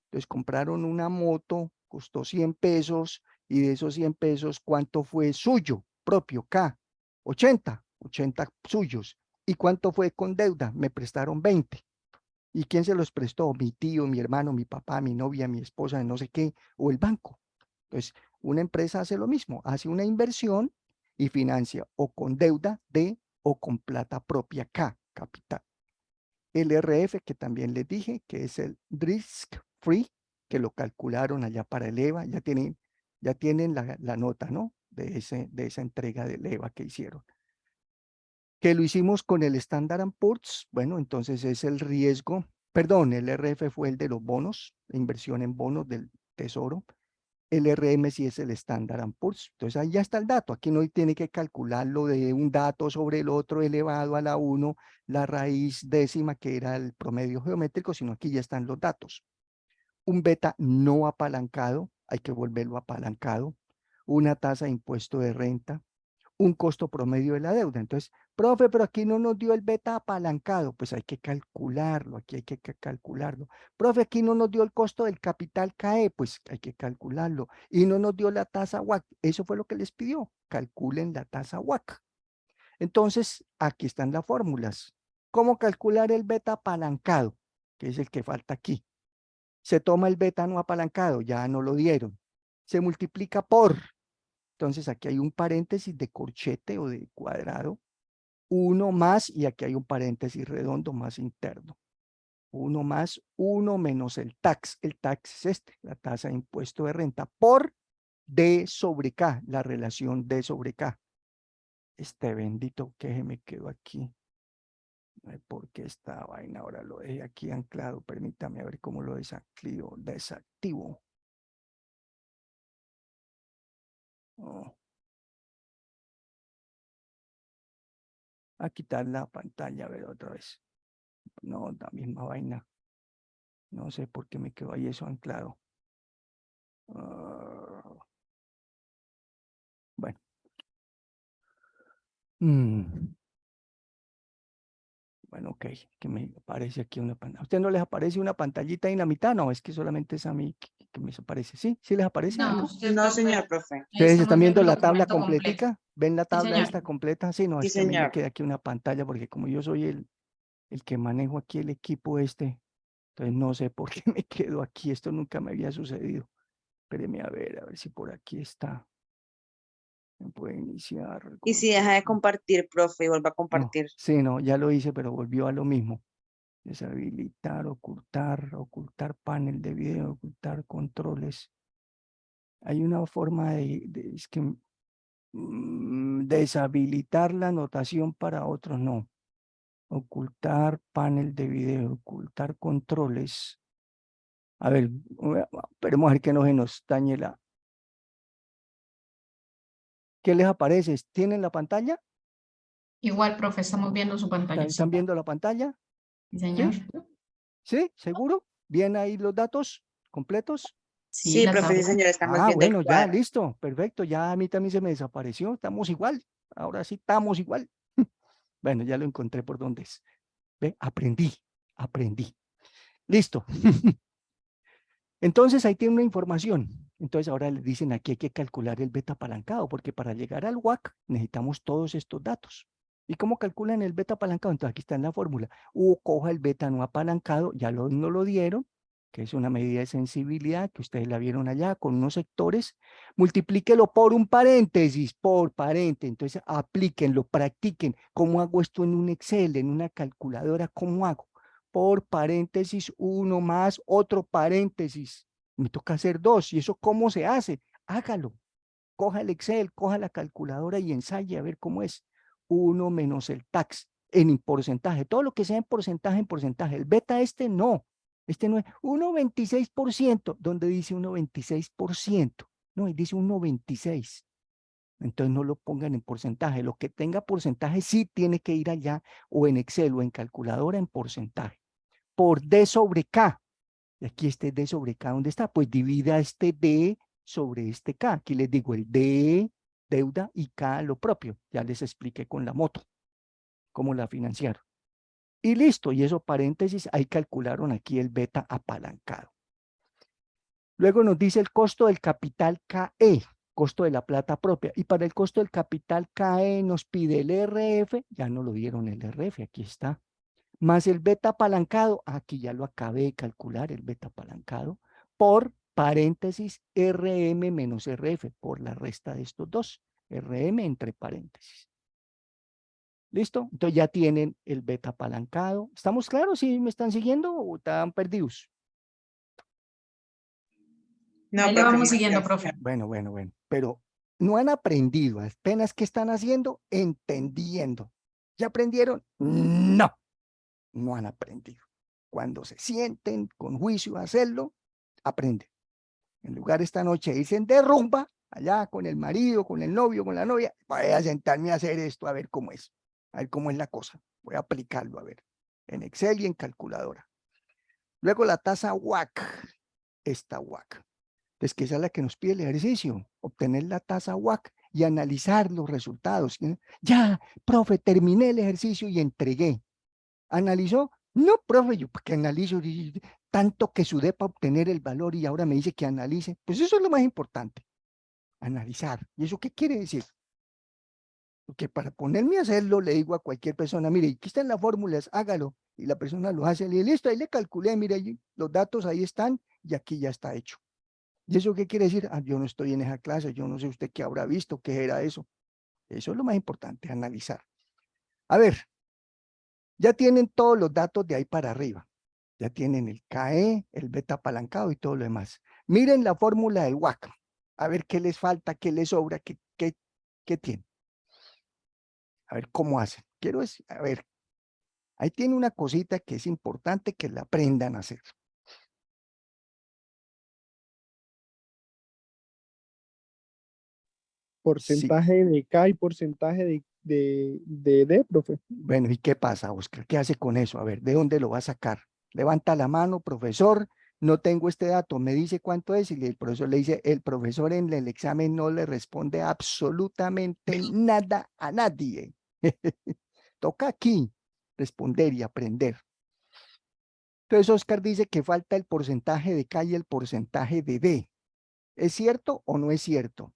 Speaker 1: Entonces compraron una moto, costó 100 pesos, y de esos 100 pesos, ¿cuánto fue suyo, propio, K? 80 suyos. ¿Y cuánto fue con deuda? Me prestaron 20. ¿Y quién se los prestó? Mi tío, mi hermano, mi papá, mi novia, mi esposa, no sé qué, o el banco. Entonces, una empresa hace lo mismo, hace una inversión y financia o con deuda D o con plata propia K, capital. El RF, que también les dije, que es el Risk Free, que lo calcularon allá para el EVA, ya tienen la nota, ¿no? De esa entrega del EVA que hicieron. Que lo hicimos con el Standard & Poor's, bueno, entonces es el riesgo, perdón, el RF fue el de los bonos, inversión en bonos del Tesoro. El RM sí es el Standard & Poor's. Entonces ahí ya está el dato. Aquí no tiene que calcularlo de un dato sobre el otro elevado a la 1, la raíz décima que era el promedio geométrico, sino aquí ya están los datos. Un beta no apalancado, hay que volverlo apalancado. Una tasa de impuesto de renta, un costo promedio de la deuda. Entonces, profe, pero aquí no nos dio el beta apalancado, pues hay que calcularlo, aquí hay que calcularlo. Profe, aquí no nos dio el costo del capital CAE, pues hay que calcularlo. Y no nos dio la tasa WACC, eso fue lo que les pidió, calculen la tasa WACC. Entonces, aquí están las fórmulas. ¿Cómo calcular el beta apalancado? Que es el que falta aquí. Se toma el beta no apalancado, ya no lo dieron. Se multiplica por. Entonces aquí hay un paréntesis de corchete o de cuadrado, 1 más, y aquí hay un paréntesis redondo más interno. 1 más 1 menos el tax. El tax es la tasa de impuesto de renta, por D sobre K, la relación D sobre K. Este bendito que se me quedó aquí. No sé por qué esta vaina ahora lo dejé aquí anclado. Permítame a ver cómo lo desactivo. Oh. A quitar la pantalla, a ver otra vez. No, la misma vaina. No sé por qué me quedó ahí eso anclado. Bueno. Bueno, ok. Que me aparece aquí una pantalla. ¿A usted no les aparece una pantallita ahí en la mitad? No, es que solamente es a mí que me aparece. ¿Sí? ¿Sí les aparece
Speaker 2: No,
Speaker 1: algo?
Speaker 2: usted,
Speaker 3: No,
Speaker 2: profe,
Speaker 3: señor profe.
Speaker 2: ahí
Speaker 1: ¿Ustedes están
Speaker 2: estamos
Speaker 1: viendo
Speaker 2: el
Speaker 1: la tabla
Speaker 2: documento completo.
Speaker 1: completica? ¿Ven la
Speaker 2: Sí,
Speaker 1: tabla
Speaker 2: señor.
Speaker 1: esta completa? Sí, no,
Speaker 3: Sí,
Speaker 1: es que a mí me
Speaker 3: señor.
Speaker 1: queda aquí una pantalla porque como yo soy el que manejo aquí el equipo entonces no sé por qué me quedo aquí. Esto nunca me había sucedido. Espéreme a ver si por aquí está. Me puede iniciar.
Speaker 3: Y si deja de compartir, profe, y vuelva a
Speaker 1: No,
Speaker 3: compartir.
Speaker 1: sí, no, ya lo hice, pero volvió a lo mismo. Deshabilitar, ocultar panel de video, ocultar controles. Hay una forma es que deshabilitar la anotación para otros, no. Ocultar panel de video, ocultar controles. A ver, esperemos a ver que no se nos dañe la. ¿Qué les aparece? ¿Tienen la pantalla?
Speaker 2: Igual, profe, estamos viendo su pantalla.
Speaker 1: ¿Están viendo la pantalla?
Speaker 2: Sí, señor.
Speaker 1: ¿Sí? ¿Seguro? ¿Bien ahí los datos completos?
Speaker 2: Sí,
Speaker 3: Sí,
Speaker 2: la
Speaker 3: profe, sí,
Speaker 2: tabla.
Speaker 3: señor, estamos
Speaker 1: Ah,
Speaker 3: viendo el
Speaker 1: bueno, ya,
Speaker 3: cuadro.
Speaker 1: listo, perfecto. Ya a mí también se me desapareció. Estamos igual. Ahora sí estamos igual. Bueno, ya lo encontré por dónde es. ¿Ve? Aprendí. Listo. Entonces ahí tiene una información. Entonces ahora les dicen aquí hay que calcular el beta apalancado, porque para llegar al WACC necesitamos todos estos datos. ¿Y cómo calculan el beta apalancado? Entonces aquí está en la fórmula. Coja el beta no apalancado, ya nos lo dieron, que es una medida de sensibilidad, que ustedes la vieron allá con unos sectores, multiplíquelo por un paréntesis, por paréntesis, entonces aplíquenlo, practiquen. ¿Cómo hago esto en un Excel, en una calculadora? ¿Cómo hago? Por paréntesis, uno más otro paréntesis. Me toca hacer dos, ¿y eso cómo se hace? Hágalo. Coja el Excel, coja la calculadora y ensaye a ver cómo es. 1 menos el tax en porcentaje. Todo lo que sea en porcentaje, en porcentaje. El beta no. Este no es 1,26%. ¿Dónde dice 1,26%? No, dice 1,26. Entonces no lo pongan en porcentaje. Lo que tenga porcentaje sí tiene que ir allá o en Excel o en calculadora en porcentaje. Por D sobre K. Y aquí este D sobre K, ¿dónde está? Pues divida este D sobre este K. Aquí les digo el D, deuda, y K, lo propio. Ya les expliqué con la moto cómo la financiaron. Y listo, y eso paréntesis, ahí calcularon aquí el beta apalancado. Luego nos dice el costo del capital KE, costo de la plata propia. Y para el costo del capital KE nos pide el RF, ya no lo dieron el RF, aquí está. Más el beta apalancado, aquí ya lo acabé de calcular, el beta apalancado, por paréntesis RM menos RF, por la resta de estos dos, RM entre paréntesis. ¿Listo? Entonces ya tienen el beta apalancado. ¿Estamos claros? ¿Sí me están siguiendo o están perdidos?
Speaker 3: No,
Speaker 2: Ahí le
Speaker 3: profe,
Speaker 2: vamos
Speaker 3: muy
Speaker 2: siguiendo,
Speaker 3: bien.
Speaker 2: profe.
Speaker 1: Bueno, pero no han aprendido, apenas que están haciendo, entendiendo. ¿Ya aprendieron? No, no han aprendido. Cuando se sienten con juicio a hacerlo, aprenden. En lugar esta noche de irse de rumba, allá con el marido, con el novio, con la novia, voy a sentarme a hacer esto, a ver cómo es la cosa. Voy a aplicarlo, a ver, en Excel y en calculadora. Luego la tasa WACC, esta WACC. Entonces, que esa es la que nos pide el ejercicio, obtener la tasa WACC y analizar los resultados. Ya, profe, terminé el ejercicio y entregué. ¿Analizó? No, profe, yo porque analizo tanto que sudé para obtener el valor y ahora me dice que analice. Pues eso es lo más importante, analizar. ¿Y eso qué quiere decir? Porque para ponerme a hacerlo, le digo a cualquier persona, mire, aquí están las fórmulas, hágalo. Y la persona lo hace, le digo, listo, ahí le calculé, mire, los datos ahí están y aquí ya está hecho. ¿Y eso qué quiere decir? Yo no estoy en esa clase, yo no sé usted qué habrá visto, qué era eso. Eso es lo más importante, analizar. A ver, ya tienen todos los datos de ahí para arriba. Ya tienen el KE, el beta apalancado y todo lo demás. Miren la fórmula del WACC. A ver qué les falta, qué les sobra, qué tienen. A ver cómo hacen. Quiero decir, a ver, ahí tiene una cosita que es importante que la aprendan a hacer.
Speaker 6: Porcentaje de K y porcentaje de D, profe.
Speaker 1: Bueno, ¿y qué pasa, Oscar? ¿Qué hace con eso? A ver, ¿de dónde lo va a sacar? Levanta la mano, profesor, no tengo este dato, me dice cuánto es, y el profesor le dice, el profesor en el examen no le responde absolutamente nada a nadie. Toca aquí responder y aprender. Entonces, Oscar dice que falta el porcentaje de K y el porcentaje de D. ¿Es cierto o no es cierto?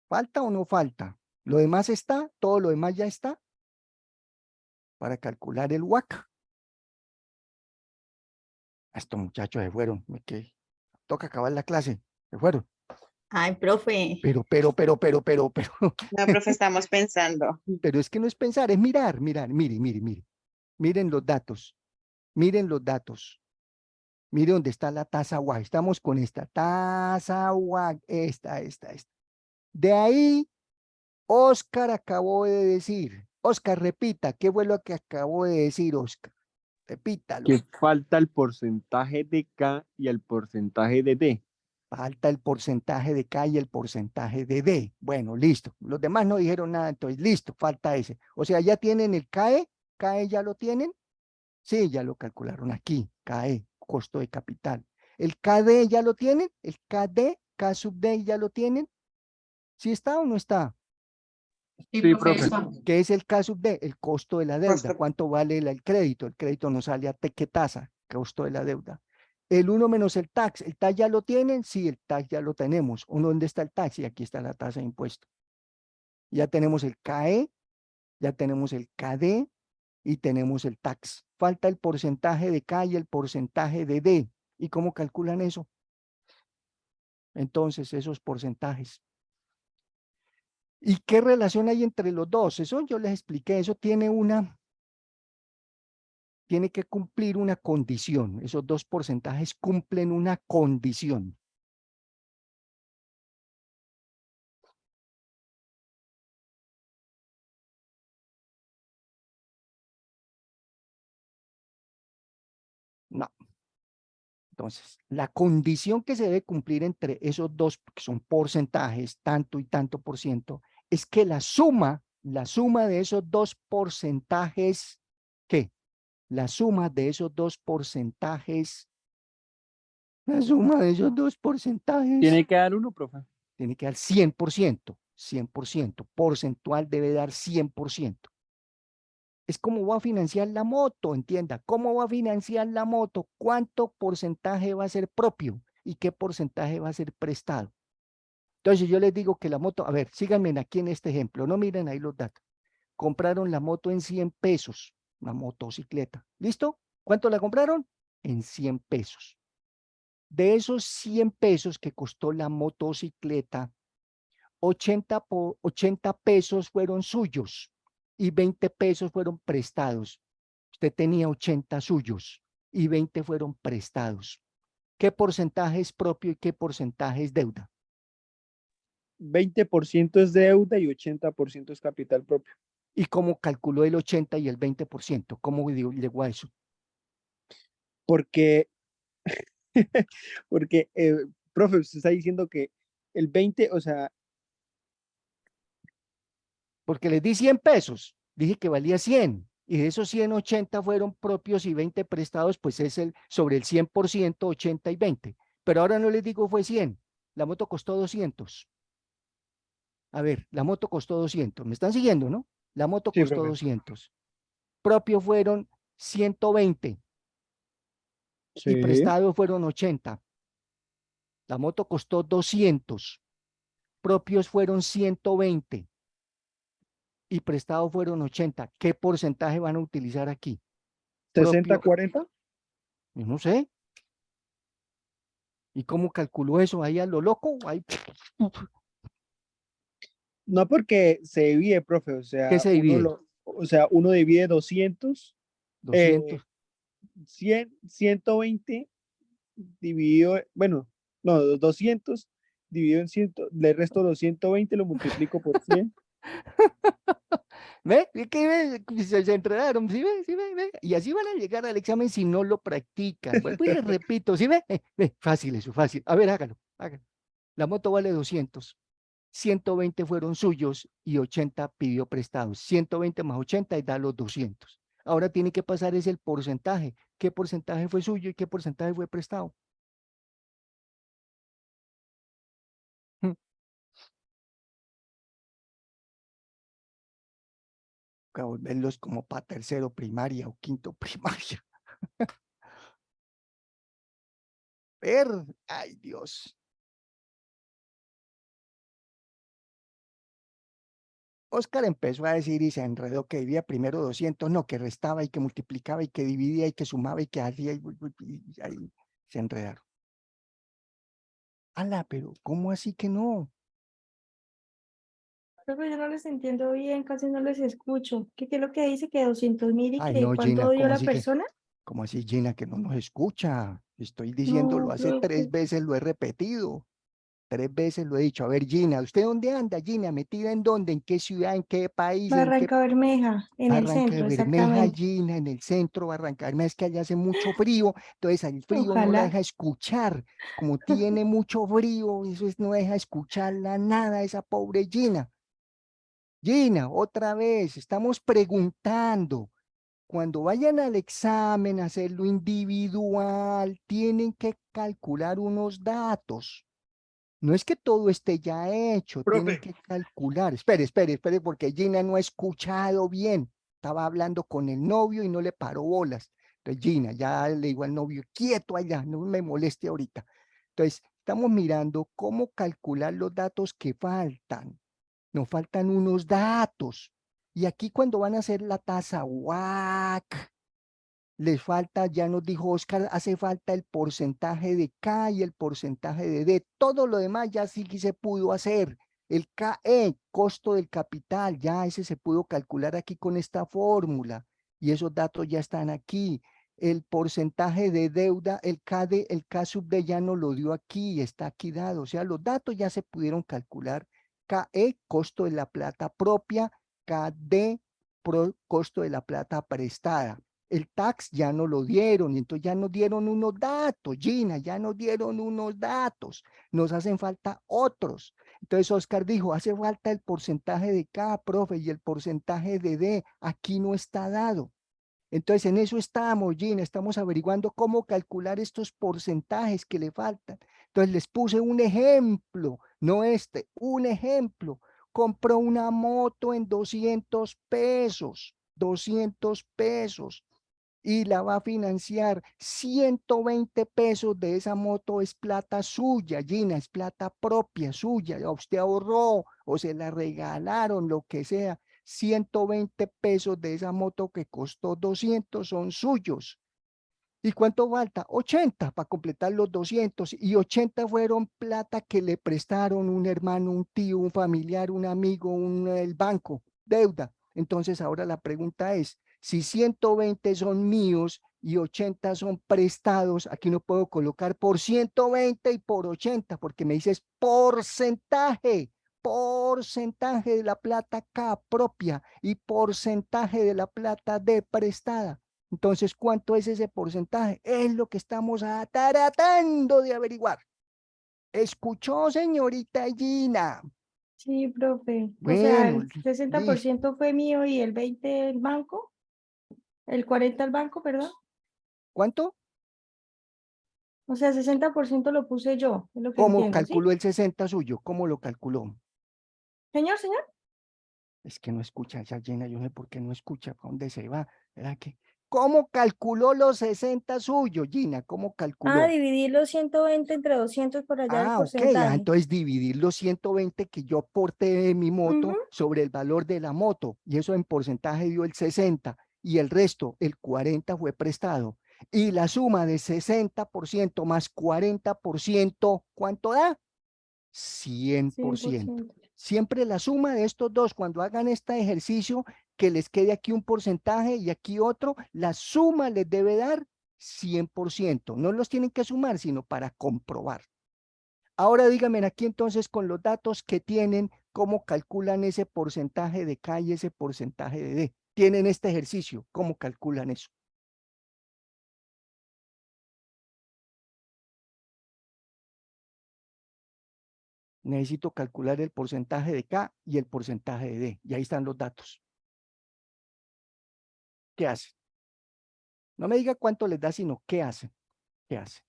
Speaker 1: ¿Falta o no falta? ¿Lo demás está? ¿Todo lo demás ya está? Para calcular el WACC. Estos muchachos se fueron. Toca acabar la clase. Se fueron.
Speaker 5: Ay, profe.
Speaker 1: Pero.
Speaker 3: No, profe, estamos pensando.
Speaker 1: Pero es que no es pensar, es mirar. Mire. Miren los datos. Miren los datos. Mire dónde está la tasa WACC. Estamos con esta tasa WACC. Esta. De ahí, Oscar acabó de decir. Oscar, repita. ¿Qué fue lo que acabó de decir, Oscar? Repítalo.
Speaker 6: Que falta el porcentaje de K y el porcentaje de D.
Speaker 1: Falta el porcentaje de K y el porcentaje de D. Bueno, listo. Los demás no dijeron nada, entonces listo, falta ese. O sea, ya tienen el KE. ¿KE ya lo tienen? Sí, ya lo calcularon aquí. KE, costo de capital. ¿El KD ya lo tienen? ¿El KD, K sub D ya lo tienen? ¿Sí está o no está?
Speaker 2: Sí,
Speaker 6: Sí,
Speaker 2: profe,
Speaker 6: profe.
Speaker 2: listo.
Speaker 1: ¿Qué es el caso de el costo de la deuda?
Speaker 3: Profe.
Speaker 1: ¿Cuánto vale el crédito? El crédito nos sale a qué tasa, costo de la deuda. El 1 menos el tax. ¿El tax ya lo tienen? Sí, el tax ya lo tenemos. ¿Dónde está el tax? Y aquí está la tasa de impuesto. Ya tenemos el CAE, ya tenemos el KD y tenemos el tax. Falta el porcentaje de K y el porcentaje de D. ¿Y cómo calculan eso? Entonces, esos porcentajes. ¿Y qué relación hay entre los dos? Eso yo les expliqué, eso tiene que cumplir una condición. Esos dos porcentajes cumplen una condición. No. Entonces, la condición que se debe cumplir entre esos dos, que son porcentajes, tanto y tanto por ciento, es que la suma de esos dos porcentajes, ¿qué? La suma de esos dos porcentajes, la suma de esos dos porcentajes
Speaker 6: Tiene que dar uno, profe.
Speaker 1: tiene que dar 100%, 100%, porcentual debe dar 100%. Es como va a financiar la moto, entienda, ¿cómo va a financiar la moto? ¿Cuánto porcentaje va a ser propio y qué porcentaje va a ser prestado? Entonces yo les digo que la moto, a ver, síganme aquí en este ejemplo, no miren ahí los datos. Compraron la moto en 100 pesos, una motocicleta, ¿listo? ¿Cuánto la compraron? En 100 pesos. De esos 100 pesos que costó la motocicleta, 80 pesos fueron suyos y 20 pesos fueron prestados. Usted tenía 80 suyos y 20 fueron prestados. ¿Qué porcentaje es propio y qué porcentaje es deuda?
Speaker 6: 20% es deuda y 80% es capital propio.
Speaker 1: ¿Y cómo calculó el 80 y el 20%? ¿Cómo llegó a eso?
Speaker 6: Porque, porque profe, usted está diciendo que el 20, o sea,
Speaker 1: Porque les di 100 pesos, dije que valía 100, y de esos 100, 80 fueron propios y 20 prestados, pues es sobre el 100%, 80 y 20. Pero ahora no les digo fue 100, la moto costó 200. A ver, la moto costó 200, ¿me están siguiendo, no? La moto
Speaker 6: sí,
Speaker 1: costó
Speaker 6: profe.
Speaker 1: 200, propios fueron 120 y
Speaker 6: Sí,
Speaker 1: prestados fueron 80. La moto costó 200, propios fueron 120 y prestados fueron 80. ¿Qué porcentaje van a utilizar aquí?
Speaker 6: 60,
Speaker 1: Propio,
Speaker 6: 40.
Speaker 1: yo no sé. ¿Y cómo calculó eso? ¿Ahí a lo loco? Ahí,
Speaker 6: No porque se divide, profe,
Speaker 1: ¿qué se divide?
Speaker 6: o sea, uno divide 200,
Speaker 1: 200.
Speaker 6: 100, 120 dividido, bueno, no, 200 dividido en 100, le resto los 120, lo multiplico por 100.
Speaker 1: ¿Ve? ¿Qué ve? Se enredaron, ¿sí ve? ¿Sí ve? ¿Ve? Y así van a llegar al examen si no lo practican. Vuelvo y les repito, ¿sí ve? Ve, fácil eso, fácil. A ver, hágalo, hágalo. La moto vale 200. 120 fueron suyos y 80 pidió prestados. 120 más 80 y da los 200. Ahora tiene que pasar es el porcentaje. ¿Qué porcentaje fue suyo y qué porcentaje fue prestado? A volverlos como para tercero primaria o quinto primaria. Ver, ay Dios. Oscar empezó a decir y se enredó que debía primero 200, no, que restaba y que multiplicaba y que dividía y que sumaba y que hacía y ahí se enredaron. Ala, pero ¿cómo así que no?
Speaker 7: Pero yo no les entiendo bien, casi no les escucho. ¿Qué es lo que dice? ¿Que 200.000 y
Speaker 1: Ay,
Speaker 7: que
Speaker 1: no,
Speaker 7: cuánto
Speaker 1: Gina,
Speaker 7: dio
Speaker 1: ¿cómo
Speaker 7: la
Speaker 1: así que?
Speaker 7: persona?
Speaker 1: ¿Cómo así, Gina, que no nos escucha? Estoy diciéndolo
Speaker 7: No,
Speaker 1: hace 3
Speaker 7: profe.
Speaker 1: veces, lo he repetido. 3 veces lo he dicho. A ver, Gina, ¿usted dónde anda, Gina? ¿Metida en dónde? ¿En qué ciudad? ¿En qué país? ¿En qué
Speaker 7: Barranca Bermeja, en el
Speaker 1: Barranca de
Speaker 7: centro,
Speaker 1: Bermeja,
Speaker 7: exactamente.
Speaker 1: Gina, en el centro, Barranca de Bermeja? Es que allá hace mucho frío, entonces el frío no la
Speaker 7: Ojalá.
Speaker 1: deja escuchar. Como tiene mucho frío, no deja escucharla nada, esa pobre Gina. Gina, otra vez, estamos preguntando. Cuando vayan al examen a hacerlo individual, tienen que calcular unos datos. No es que todo esté ya hecho, tienen
Speaker 4: Profe.
Speaker 1: que calcular. Espere, porque Gina no ha escuchado bien. Estaba hablando con el novio y no le paró bolas. Entonces, Gina, ya le digo al novio, quieto allá, no me moleste ahorita. Entonces, estamos mirando cómo calcular los datos que faltan. Nos faltan unos datos. Y aquí cuando van a hacer la tasa WAC, les falta, ya nos dijo Oscar, hace falta el porcentaje de K y el porcentaje de D. Todo lo demás ya sí que se pudo hacer. El KE, costo del capital, ya ese se pudo calcular aquí con esta fórmula y esos datos ya están aquí. El porcentaje de deuda, el KD, el K sub D ya nos lo dio aquí, está aquí dado. O sea, los datos ya se pudieron calcular. KE, costo de la plata propia, KD, costo de la plata prestada. El tax ya no lo dieron, y entonces ya nos dieron unos datos, Gina, ya nos dieron unos datos, nos hacen falta otros. Entonces Oscar dijo, hace falta el porcentaje de K, profe, y el porcentaje de D, aquí no está dado. Entonces en eso estamos, Gina, estamos averiguando cómo calcular estos porcentajes que le faltan. Entonces les puse un ejemplo, no este, un ejemplo. Compró una moto en 200 pesos, 200 pesos y la va a financiar. 120 pesos de esa moto es plata suya, Gina, es plata propia suya. Usted ahorró o se la regalaron, lo que sea. 120 pesos de esa moto que costó 200 son suyos. ¿Y cuánto falta? 80 para completar los 200. Y 80 fueron plata que le prestaron un hermano, un tío, un familiar, un amigo, el banco, deuda. Entonces ahora la pregunta es, si 120 son míos y 80 son prestados, aquí no puedo colocar por 120 y por 80, porque me dices porcentaje de la plata K propia y porcentaje de la plata D prestada. Entonces, ¿cuánto es ese porcentaje? Es lo que estamos tratando de averiguar. ¿Escuchó, señorita Gina?
Speaker 7: Sí, profe. O sea,
Speaker 1: Bueno,
Speaker 7: el 60% fue mío y el 20% el banco. El 40% el banco, perdón.
Speaker 1: ¿cuánto?
Speaker 7: O sea, 60% lo puse yo, es lo que
Speaker 1: ¿Cómo
Speaker 7: entiendo, ¿sí?
Speaker 1: calculó el 60 suyo? ¿Cómo lo calculó?
Speaker 7: Señor.
Speaker 1: Es que no escucha esa Gina, yo no sé por qué no escucha, ¿para dónde se va? ¿Verdad que? ¿Cómo calculó los 60 suyos, Gina? ¿Cómo calculó?
Speaker 7: Dividir los 120 entre 200 por allá el
Speaker 1: Ok,
Speaker 7: porcentaje.
Speaker 1: entonces dividir los 120 que yo aporté de mi moto
Speaker 7: Ujú.
Speaker 1: sobre el valor de la moto, y eso en porcentaje dio el 60, y el resto, el 40 fue prestado. Y la suma de 60% más 40%, ¿cuánto da? 100%.
Speaker 7: 100%.
Speaker 1: Siempre la suma de estos dos, cuando hagan este ejercicio, que les quede aquí un porcentaje y aquí otro, la suma les debe dar 100%. No los tienen que sumar, sino para comprobar. Ahora díganme aquí entonces con los datos que tienen, cómo calculan ese porcentaje de K y ese porcentaje de D. Tienen este ejercicio, ¿cómo calculan eso? Necesito calcular el porcentaje de K y el porcentaje de D. Y ahí están los datos. ¿Qué hacen? No me diga cuánto les da, sino qué hacen. ¿Qué hacen?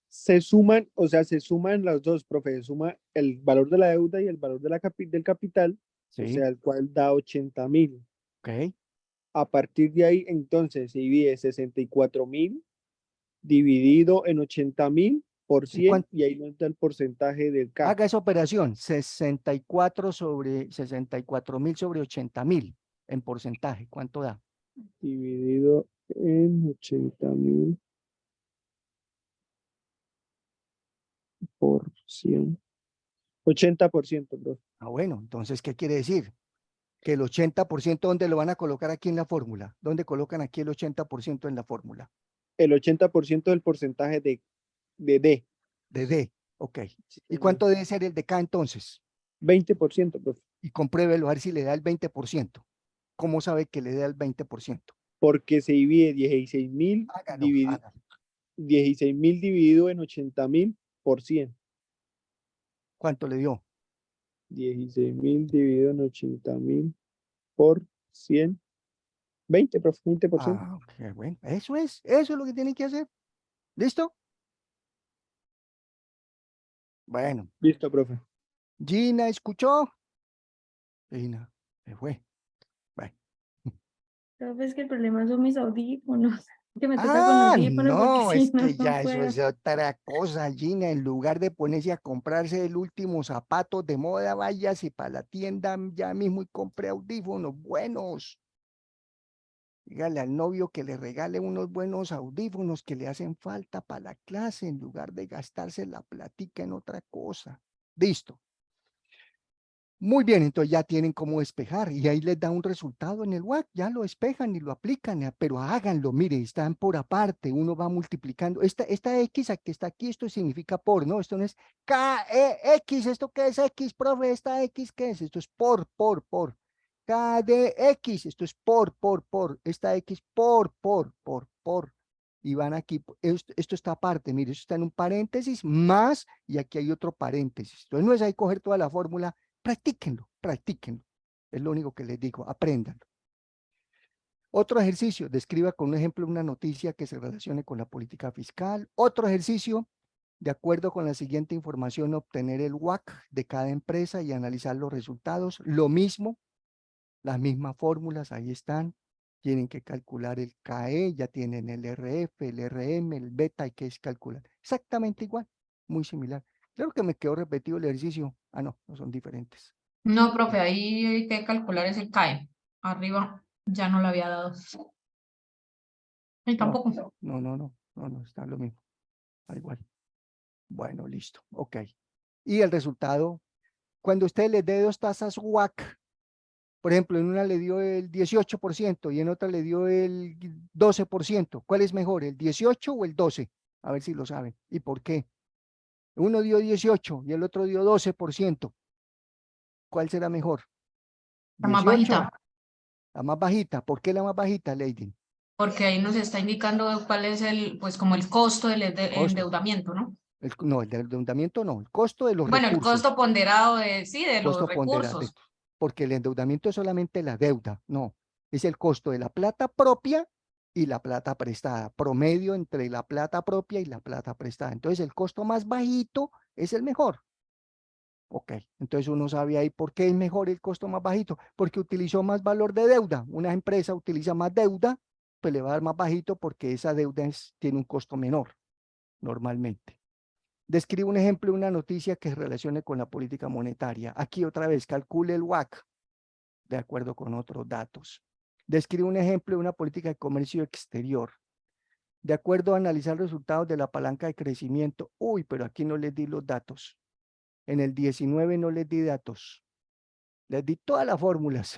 Speaker 6: Se suman, o sea, se suman las dos, profe, se suma el valor de la deuda y el valor de del capital, o
Speaker 1: Sí,
Speaker 6: sea, el cual da 80.000.
Speaker 1: ok.
Speaker 6: A partir de ahí, entonces, se divide 64.000 dividido en 80.000 por
Speaker 1: ¿Y
Speaker 6: 100 y ahí nos da el porcentaje del K,
Speaker 1: haga esa operación, 64.000 sobre 80.000 en porcentaje, ¿cuánto da?
Speaker 6: dividido en 80.000 por 100. 80%, profe.
Speaker 1: Bueno, entonces, ¿qué quiere decir? Que el 80%, ¿dónde lo van a colocar aquí en la fórmula? ¿Dónde colocan aquí el 80% en la fórmula?
Speaker 6: El 80% del porcentaje de D.
Speaker 1: De D, ok.
Speaker 6: Sí,
Speaker 1: ¿Y
Speaker 6: señor.
Speaker 1: cuánto debe ser el de K entonces?
Speaker 6: 20%, profe.
Speaker 1: Y compruébelo a ver si le da el 20%. ¿Cómo sabe que le da el 20%?
Speaker 6: Porque se divide 16.000
Speaker 1: Hágalo, hágalo.
Speaker 6: 16.000 dividido en 80.000 por 100.
Speaker 1: ¿Cuánto le dio?
Speaker 6: 16.000 dividido en 80.000 por 100. 20, profe, 20%.
Speaker 1: Ok, bueno, eso es lo que tienen que hacer. ¿Listo? Bueno,
Speaker 6: Listo, profe.
Speaker 1: Gina, ¿escuchó? Gina, se fue. Bueno.
Speaker 7: Profe, es que el problema son mis audífonos. Que me toca con audífonos porque
Speaker 1: No,
Speaker 7: si
Speaker 1: es
Speaker 7: no,
Speaker 1: que ya
Speaker 7: no
Speaker 1: eso
Speaker 7: puedo.
Speaker 1: es otra cosa, Gina. En lugar de ponerse a comprarse el último zapato de moda, váyase para la tienda ya mismo y compre audífonos buenos. Dígale al novio que le regale unos buenos audífonos que le hacen falta para la clase en lugar de gastarse la platica en otra cosa. Listo. Muy bien, entonces ya tienen cómo despejar y ahí les da un resultado en el WAC, ya lo despejan y lo aplican, pero háganlo, mire, están por aparte, uno va multiplicando. Esta X que está aquí, esto significa por, ¿no? Esto no es KEX, ¿esto qué es X, profe? ¿Esta X qué es? Esto es por. KDX, esto es por. Esta X por. Y van aquí, esto está aparte, mire, esto está en un paréntesis más y aquí hay otro paréntesis. Entonces no es ahí coger toda la fórmula. Practíquenlo. Es lo único que les digo, apréndanlo. Otro ejercicio, describa con un ejemplo una noticia que se relacione con la política fiscal. Otro ejercicio, de acuerdo con la siguiente información, obtener el WACC de cada empresa y analizar los resultados. Lo mismo, las mismas fórmulas, ahí están. Tienen que calcular el KE, ya tienen el RF, el RM, el beta, hay que calcular. Exactamente igual, muy similar. Claro que me quedó repetido el ejercicio. Ah, no son diferentes.
Speaker 2: No, profe, ahí hay que calcular ese CAE. Arriba ya no lo había dado. Y
Speaker 1: No,
Speaker 2: tampoco.
Speaker 1: no, está lo mismo. Da igual. Bueno, listo. Ok. Y el resultado, cuando usted le dé dos tasas WAC, por ejemplo, en una le dio el 18% y en otra le dio el 12%, ¿cuál es mejor, el 18 o el 12? A ver si lo saben. ¿Y por qué? Uno dio 18 y el otro dio 12%. ¿Cuál será mejor?
Speaker 2: La más
Speaker 1: 18,
Speaker 2: bajita,
Speaker 1: la más bajita. ¿Por qué la más bajita, Lady?
Speaker 2: porque ahí nos está indicando cuál es el, pues como el costo del
Speaker 1: Costo.
Speaker 2: endeudamiento, ¿no?
Speaker 1: No, el de endeudamiento no, el costo de los
Speaker 2: Bueno, el
Speaker 1: recursos.
Speaker 2: costo ponderado de, sí, de los
Speaker 1: Costo ponderado,
Speaker 2: recursos.
Speaker 1: porque el endeudamiento es solamente la deuda, no, es el costo de la plata propia y la plata prestada, promedio entre la plata propia y la plata prestada. Entonces, el costo más bajito es el mejor. Ok, entonces uno sabe ahí por qué es mejor el costo más bajito, porque utilizó más valor de deuda. Una empresa utiliza más deuda, pues le va a dar más bajito porque esa deuda tiene un costo menor normalmente. Describe un ejemplo de una noticia que se relacione con la política monetaria. Aquí otra vez, calcule el WACC de acuerdo con otros datos. Describe un ejemplo de una política de comercio exterior. De acuerdo a analizar resultados de la palanca de crecimiento. Uy, pero aquí no les di los datos. En el 19 no les di datos. Les di todas las fórmulas.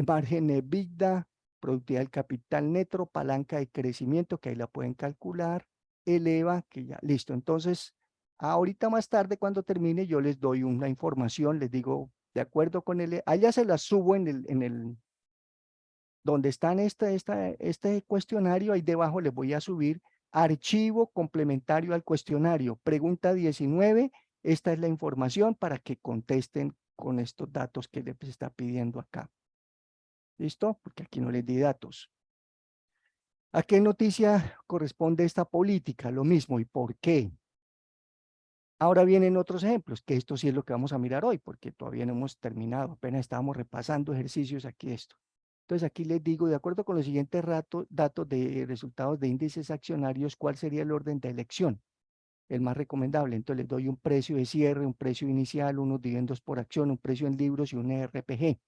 Speaker 1: Margen EBITDA, productividad del capital neto, palanca de crecimiento, que ahí la pueden calcular. Eleva, que ya, listo. Entonces, ahorita más tarde, cuando termine, yo les doy una información, les digo, de acuerdo con allá se las subo donde están este cuestionario, ahí debajo les voy a subir archivo complementario al cuestionario. Pregunta 19, esta es la información para que contesten con estos datos que les está pidiendo acá. ¿Listo? Porque aquí no les di datos. ¿A qué noticia corresponde esta política? Lo mismo, ¿y por qué? Ahora vienen otros ejemplos, que esto sí es lo que vamos a mirar hoy, porque todavía no hemos terminado, apenas estábamos repasando ejercicios aquí esto. Entonces aquí les digo, de acuerdo con los siguientes datos de resultados de índices accionarios, ¿cuál sería el orden de elección? El más recomendable. Entonces les doy un precio de cierre, un precio inicial, unos dividendos por acción, un precio en libros y un RPG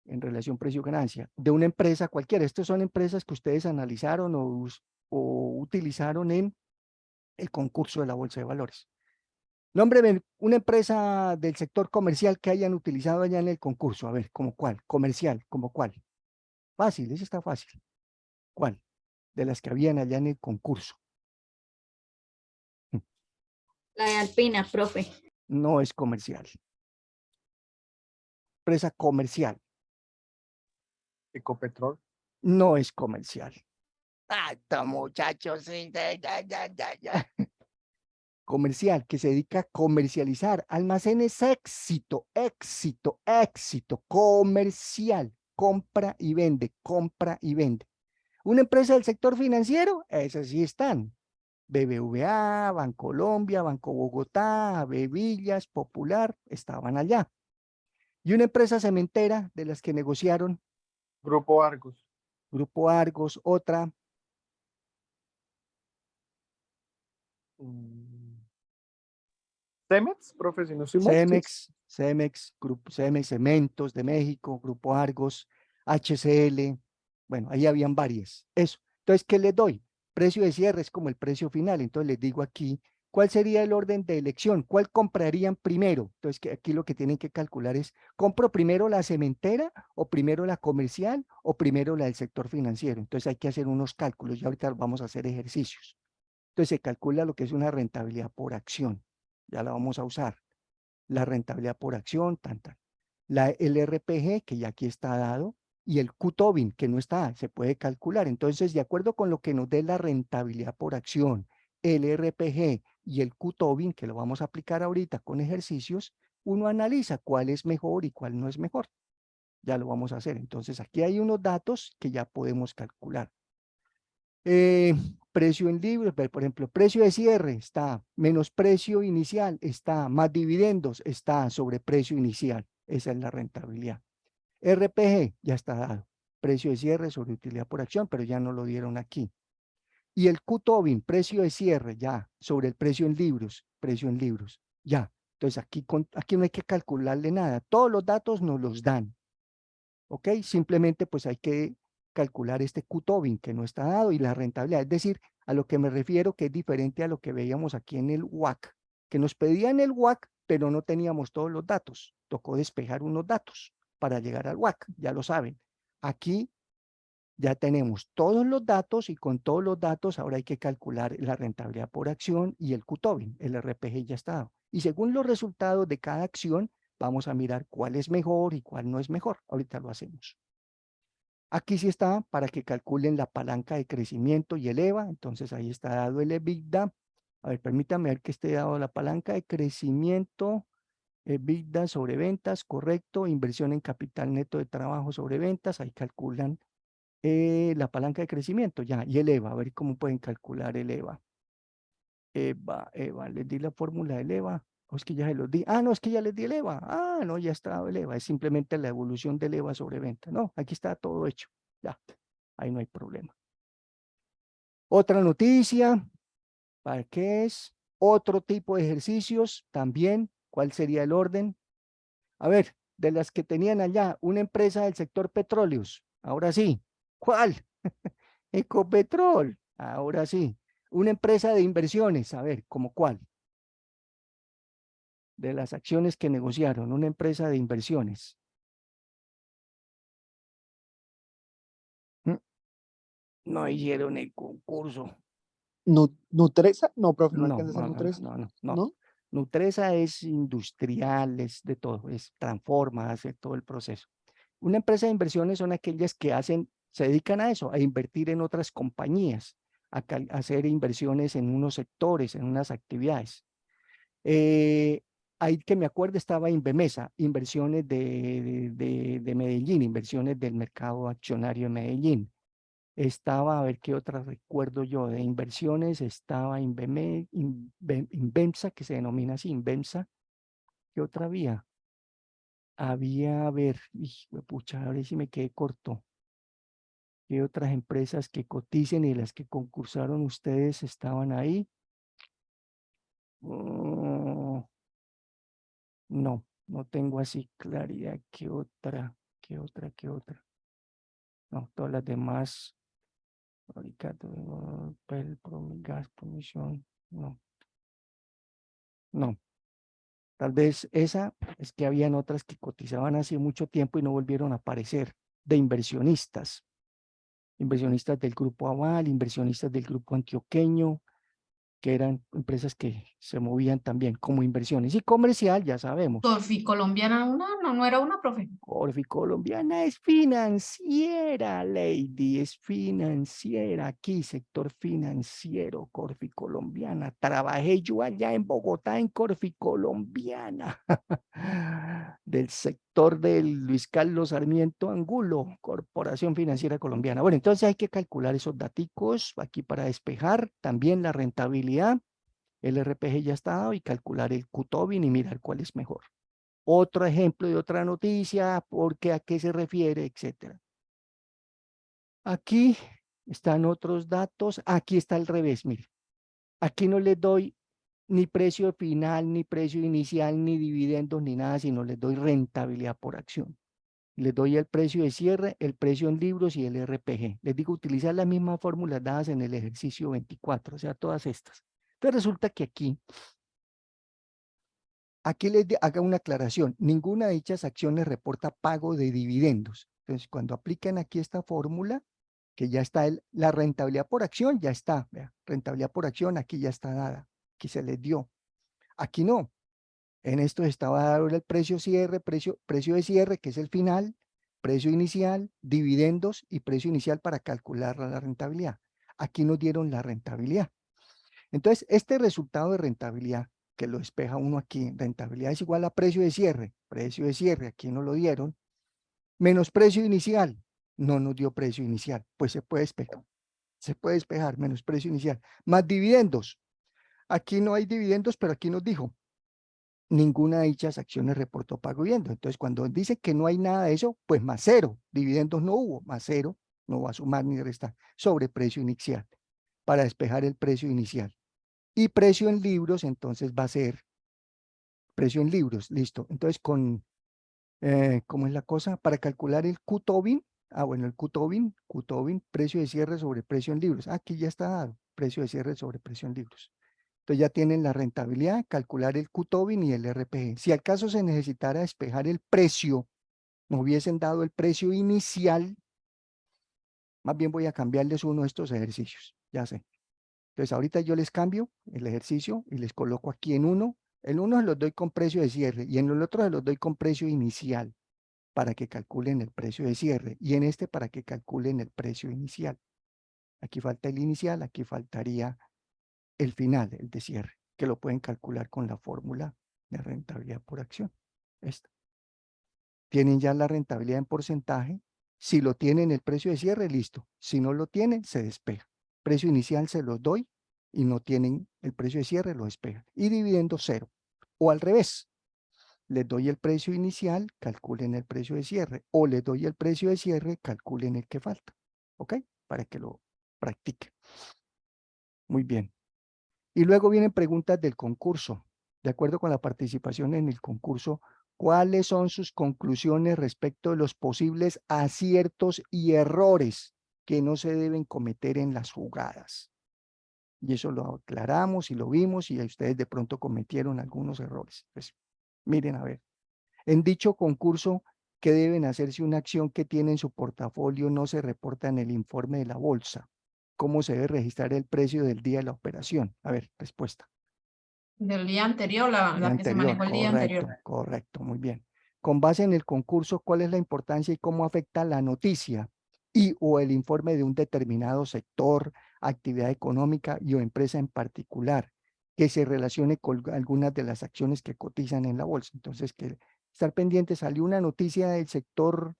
Speaker 1: en relación precio-ganancia, de una empresa cualquiera. Estas son empresas que ustedes analizaron o utilizaron en el concurso de la Bolsa de Valores. Nómbreme una empresa del sector comercial que hayan utilizado allá en el concurso. A ver, ¿como cuál? Comercial, ¿como cuál? Fácil, ese está fácil. ¿Cuál? De las que habían allá en el concurso.
Speaker 5: La de Alpina, profe.
Speaker 1: No es comercial. Empresa comercial.
Speaker 6: Ecopetrol.
Speaker 1: No es comercial. Ah, muchachos, sí, ya. Comercial, que se dedica a comercializar. Almacenes éxito, comercial. Compra y vende. Una empresa del sector financiero, esas sí están. BBVA, Bancolombia, Banco Bogotá, Bevillas, Popular, estaban allá. Y una empresa cementera de las que negociaron,
Speaker 6: Grupo Argos.
Speaker 1: Grupo Argos, otra,
Speaker 6: Cemex, profe, si no estoy mal.
Speaker 1: Cemex Cementos de México, Grupo Argos, HCL, bueno, ahí habían varias, eso. Entonces, ¿qué les doy? Precio de cierre es como el precio final, entonces les digo aquí, ¿cuál sería el orden de elección? ¿Cuál comprarían primero? Entonces, que aquí lo que tienen que calcular es, ¿compro primero la cementera o primero la comercial o primero la del sector financiero? Entonces hay que hacer unos cálculos y ahorita vamos a hacer ejercicios. Entonces se calcula lo que es una rentabilidad por acción, ya la vamos a usar. La rentabilidad por acción, el RPG, que ya aquí está dado, y el Q-Tobin, que no está, se puede calcular. Entonces, de acuerdo con lo que nos dé la rentabilidad por acción, el RPG y el Q-Tobin, que lo vamos a aplicar ahorita con ejercicios, uno analiza cuál es mejor y cuál no es mejor. Ya lo vamos a hacer. Entonces, aquí hay unos datos que ya podemos calcular. Precio en libros, por ejemplo, precio de cierre está, menos precio inicial está, más dividendos está sobre precio inicial. Esa es la rentabilidad. RPG ya está dado. Precio de cierre sobre utilidad por acción, pero ya no lo dieron aquí. Y el Q-Tobin, precio de cierre ya sobre el precio en libros, ya. Entonces aquí no hay que calcularle nada. Todos los datos nos los dan. ¿Ok? Simplemente pues hay que calcular este Q-Tobin que no está dado y la rentabilidad. Es decir, a lo que me refiero que es diferente a lo que veíamos aquí en el WAC, que nos pedían el WAC, pero no teníamos todos los datos. Tocó despejar unos datos para llegar al WAC, ya lo saben. Aquí ya tenemos todos los datos y con todos los datos ahora hay que calcular la rentabilidad por acción y el Q-Tobin, el RPG ya está dado. Y según los resultados de cada acción, vamos a mirar cuál es mejor y cuál no es mejor. Ahorita lo hacemos. Aquí sí está para que calculen la palanca de crecimiento y el EVA. Entonces ahí está dado el EBITDA. A ver, permítame ver que esté dado la palanca de crecimiento, EBITDA sobre ventas, correcto. Inversión en capital neto de trabajo sobre ventas. Ahí calculan la palanca de crecimiento, ya. Y el EVA, a ver cómo pueden calcular el EVA. EVA, les di la fórmula del EVA. O es que ya se los di. Ah, no, es que ya les di el EVA. Ah, no, ya está el EVA. Es simplemente la evolución del EVA sobre venta. No, aquí está todo hecho. Ya, ahí no hay problema. Otra noticia, ¿para qué es? Otro tipo de ejercicios también. ¿Cuál sería el orden? A ver, de las que tenían allá, una empresa del sector petróleos. Ahora sí. ¿Cuál? Ecopetrol. Ahora sí. Una empresa de inversiones. A ver, ¿cómo cuál? De las acciones que negociaron, una empresa de inversiones. No hicieron el concurso.
Speaker 6: ¿Nutresa? No, profe, no
Speaker 1: No,
Speaker 6: alcanza a ser
Speaker 1: no, no,
Speaker 6: Nutresa.
Speaker 1: no, no, no.
Speaker 6: ¿No?
Speaker 1: Nutresa es industrial, es de todo, es transforma, hace todo el proceso. Una empresa de inversiones son aquellas que se dedican a eso, a invertir en otras compañías, a hacer inversiones en unos sectores, en unas actividades. Ahí que me acuerdo estaba Invemesa, inversiones de Medellín, inversiones del mercado accionario de Medellín. Estaba, a ver qué otra recuerdo yo, de inversiones, estaba Invemsa, que se denomina así, Invemsa. ¿Qué otra había? Había, a ver, pucha, ahora sí me quedé corto. ¿Qué otras empresas que coticen y las que concursaron ustedes estaban ahí? No, no tengo así claridad. ¿Qué otra? ¿Qué otra? ¿Qué otra? No, todas las demás. Fabricato, Promigas, Promisión. No, no. Tal vez esa es que habían otras que cotizaban hace mucho tiempo y no volvieron a aparecer, de inversionistas. Inversionistas del Grupo Aval, inversionistas del Grupo Antioqueño, que eran empresas que se movían también como inversiones. Y comercial, ya sabemos.
Speaker 2: Corfi colombiana, no era una, profe.
Speaker 1: Corfi colombiana es financiera, lady, es financiera. Aquí, sector financiero, Corfi colombiana. Trabajé yo allá en Bogotá en Corfi colombiana, del sector director del Luis Carlos Sarmiento Angulo, Corporación Financiera Colombiana. Bueno, entonces hay que calcular esos daticos aquí para despejar, también la rentabilidad, el RPG ya está dado, y calcular el QTOBIN y mirar cuál es mejor. Otro ejemplo de otra noticia, porque a qué se refiere, etcétera. Aquí están otros datos, aquí está al revés, mire. Aquí no les doy ni precio final, ni precio inicial, ni dividendos, ni nada, sino les doy rentabilidad por acción. Les doy el precio de cierre, el precio en libros y el RPG. Les digo, utilizar las mismas fórmulas dadas en el ejercicio 24, o sea, todas estas. Entonces resulta que aquí les haga una aclaración. Ninguna de dichas acciones reporta pago de dividendos. Entonces, cuando apliquen aquí esta fórmula, que ya está la rentabilidad por acción, ya está. Vea, rentabilidad por acción, aquí ya está dada. Aquí se les dio. Aquí no. En esto estaba dado el precio cierre, precio de cierre, que es el final, precio inicial, dividendos y precio inicial para calcular la rentabilidad. Aquí nos dieron la rentabilidad. Entonces, este resultado de rentabilidad, que lo despeja uno aquí, rentabilidad es igual a precio de cierre, aquí nos lo dieron, menos precio inicial, no nos dio precio inicial, pues se puede despejar, menos precio inicial, más dividendos. Aquí no hay dividendos, pero aquí nos dijo, ninguna de dichas acciones reportó pago de dividendos. Entonces, cuando dice que no hay nada de eso, pues más cero, dividendos no hubo, más cero, no va a sumar ni restar, sobre precio inicial, para despejar el precio inicial. Y precio en libros, entonces va a ser precio en libros, listo. Entonces, ¿cómo es la cosa? Para calcular el QTOBIN, bueno, el QTOBIN, precio de cierre sobre precio en libros. Aquí ya está dado, precio de cierre sobre precio en libros. Entonces ya tienen la rentabilidad, calcular el QTOBIN y el RPG. Si al caso se necesitara despejar el precio, nos hubiesen dado el precio inicial, más bien voy a cambiarles uno de estos ejercicios, ya sé. Entonces ahorita yo les cambio el ejercicio y les coloco aquí en uno. En uno se los doy con precio de cierre y en el otro se los doy con precio inicial para que calculen el precio de cierre y en este para que calculen el precio inicial. Aquí falta el inicial, aquí faltaría el final, el de cierre, que lo pueden calcular con la fórmula de rentabilidad por acción. Esta. Tienen ya la rentabilidad en porcentaje. Si lo tienen el precio de cierre, listo. Si no lo tienen, se despeja. Precio inicial se los doy y no tienen el precio de cierre, lo despejan. Y dividendo cero. O al revés, les doy el precio inicial, calculen el precio de cierre. O les doy el precio de cierre, calculen el que falta. ¿Ok? Para que lo practiquen. Muy bien. Y luego vienen preguntas del concurso. De acuerdo con la participación en el concurso, ¿cuáles son sus conclusiones respecto de los posibles aciertos y errores que no se deben cometer en las jugadas? Y eso lo aclaramos y lo vimos y ustedes de pronto cometieron algunos errores. Pues miren a ver. En dicho concurso, ¿qué deben hacer si una acción que tiene en su portafolio no se reporta en el informe de la bolsa? ¿Cómo se debe registrar el precio del día de la operación? A ver, respuesta.
Speaker 2: Del día anterior, la que se manejó el día anterior.
Speaker 1: Correcto, muy bien. Con base en el concurso, ¿cuál es la importancia y cómo afecta la noticia y o el informe de un determinado sector, actividad económica y o empresa en particular que se relacione con algunas de las acciones que cotizan en la bolsa? Entonces, que estar pendiente, salió una noticia del sector